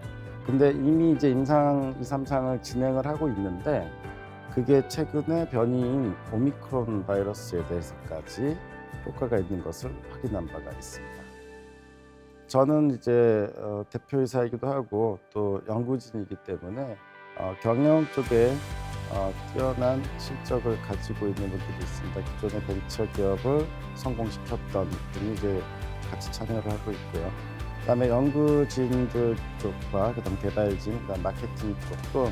근데 이미 이제 임상 2, 3상을 진행을 하고 있는데, 그게 최근에 변이인 오미크론 바이러스에 대해서까지 효과가 있는 것을 확인한 바가 있습니다. 저는 이제 대표이사이기도 하고 또 연구진이기 때문에 경영 쪽에 뛰어난 실적을 가지고 있는 분들이 있습니다. 기존의 벤처 기업을 성공시켰던 분이 이제 같이 참여를 하고 있고요. 그다음에 연구진들 쪽과 그다음 개발진, 그다음 마케팅 쪽도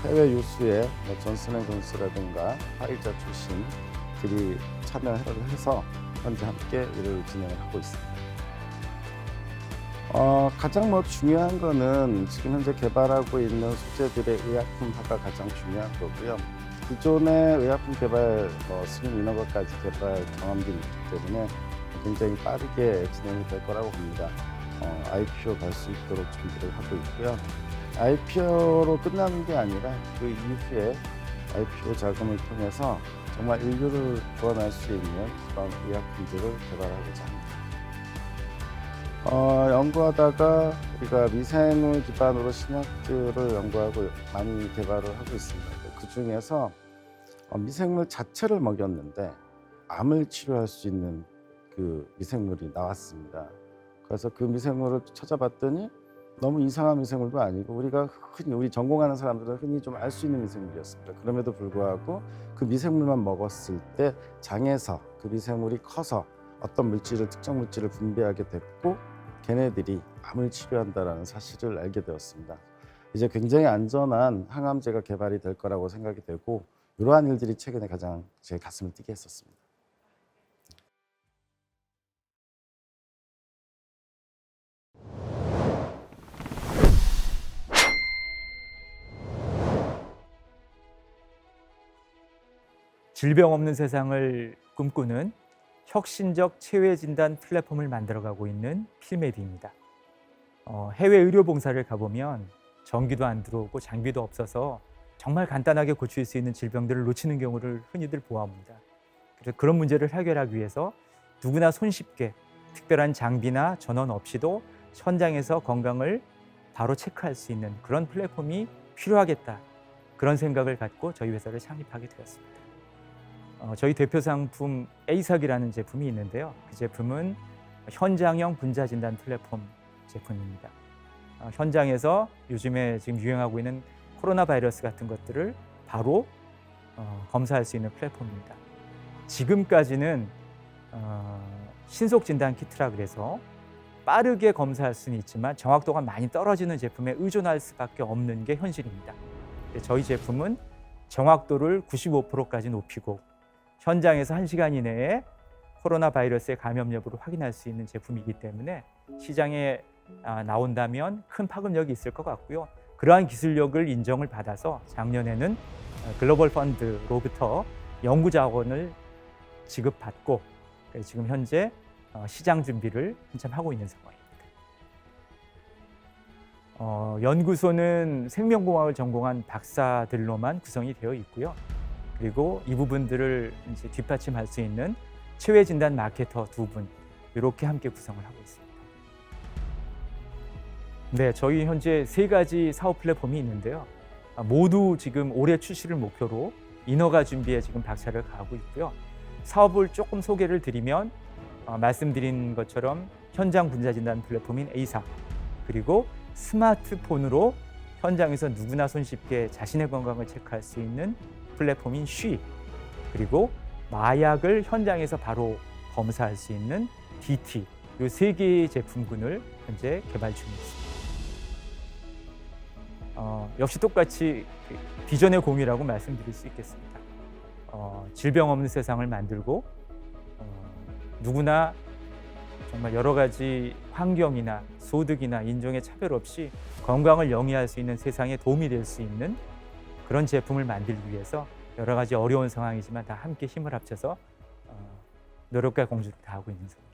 해외 유수의 존슨앤존슨라든가 화이자 출신들이 참여를 해서 현재 함께 일을 진행을 하고 있습니다. 가장 중요한 거는 지금 현재 개발하고 있는 소재들의 의약품화가 가장 중요한 거고요. 기존의 의약품 개발 승인 인허가까지 개발 경험들이 있기 때문에 굉장히 빠르게 진행이 될 거라고 봅니다. IPO 갈 수 있도록 준비를 하고 있고요. IPO로 끝나는 게 아니라 그 이후에 IPO 자금을 통해서 정말 인류를 구원할 수 있는 그런 의약품들을 개발하고자 합니다. 연구하다가 우리가 미생물 기반으로 신약들을 연구하고 많이 개발을 하고 있습니다. 그 중에서 미생물 자체를 먹였는데 암을 치료할 수 있는 그 미생물이 나왔습니다. 그래서 그 미생물을 찾아봤더니 너무 이상한 미생물도 아니고 우리가 흔히 우리 전공하는 사람들은 흔히 좀 알 수 있는 미생물이었습니다. 그럼에도 불구하고 그 미생물만 먹었을 때 장에서 그 미생물이 커서 어떤 물질을 특정 물질을 분비하게 됐고 걔네들이 암을 치료한다라는 사실을 알게 되었습니다. 이제 굉장히 안전한 항암제가 개발이 될 거라고 생각이 되고 이러한 일들이 최근에 가장 제 가슴을 뛰게 했었습니다. 질병 없는 세상을 꿈꾸는 혁신적 체외 진단 플랫폼을 만들어가고 있는 필메디입니다. 해외 의료 봉사를 가보면 전기도 안 들어오고 장비도 없어서 정말 간단하게 고칠 수 있는 질병들을 놓치는 경우를 흔히들 보아옵니다. 그래서 그런 문제를 해결하기 위해서 누구나 손쉽게 특별한 장비나 전원 없이도 현장에서 건강을 바로 체크할 수 있는 그런 플랫폼이 필요하겠다. 그런 생각을 갖고 저희 회사를 창립하게 되었습니다. 저희 대표 상품 에이삭이라는 제품이 있는데요. 그 제품은 현장형 분자 진단 플랫폼 제품입니다. 현장에서 요즘에 지금 유행하고 있는 코로나 바이러스 같은 것들을 바로 검사할 수 있는 플랫폼입니다. 지금까지는 신속 진단 키트라 그래서 빠르게 검사할 수는 있지만 정확도가 많이 떨어지는 제품에 의존할 수밖에 없는 게 현실입니다. 저희 제품은 정확도를 95%까지 높이고 현장에서 1시간 이내에 코로나 바이러스의 감염 여부를 확인할 수 있는 제품이기 때문에 시장에 나온다면 큰 파급력이 있을 것 같고요. 그러한 기술력을 인정을 받아서 작년에는 글로벌 펀드로부터 연구 자원을 지급받고 지금 현재 시장 준비를 한참 하고 있는 상황입니다. 연구소는 생명공학을 전공한 박사들로만 구성이 되어 있고요. 그리고 이 부분들을 이제 뒷받침할 수 있는 체외 진단 마케터 2분 이렇게 함께 구성을 하고 있습니다. 네, 저희 현재 3가지 사업 플랫폼이 있는데요. 모두 지금 올해 출시를 목표로 인허가 준비에 지금 박차를 가하고 있고요. 사업을 조금 소개를 드리면 말씀드린 것처럼 현장 분자 진단 플랫폼인 에이삭, 그리고 스마트폰으로 현장에서 누구나 손쉽게 자신의 건강을 체크할 수 있는 플랫폼인 쉬, 그리고 마약을 현장에서 바로 검사할 수 있는 DT, 이 3개의 제품군을 현재 개발 중에 있습니다. 역시 똑같이 비전의 공유라고 말씀드릴 수 있겠습니다. 질병 없는 세상을 만들고 누구나 정말 여러 가지 환경이나 소득이나 인종의 차별 없이 건강을 영위할 수 있는 세상에 도움이 될 수 있는 그런 제품을 만들기 위해서 여러 가지 어려운 상황이지만 다 함께 힘을 합쳐서 노력과 공주를 다하고 있는 상황입니다.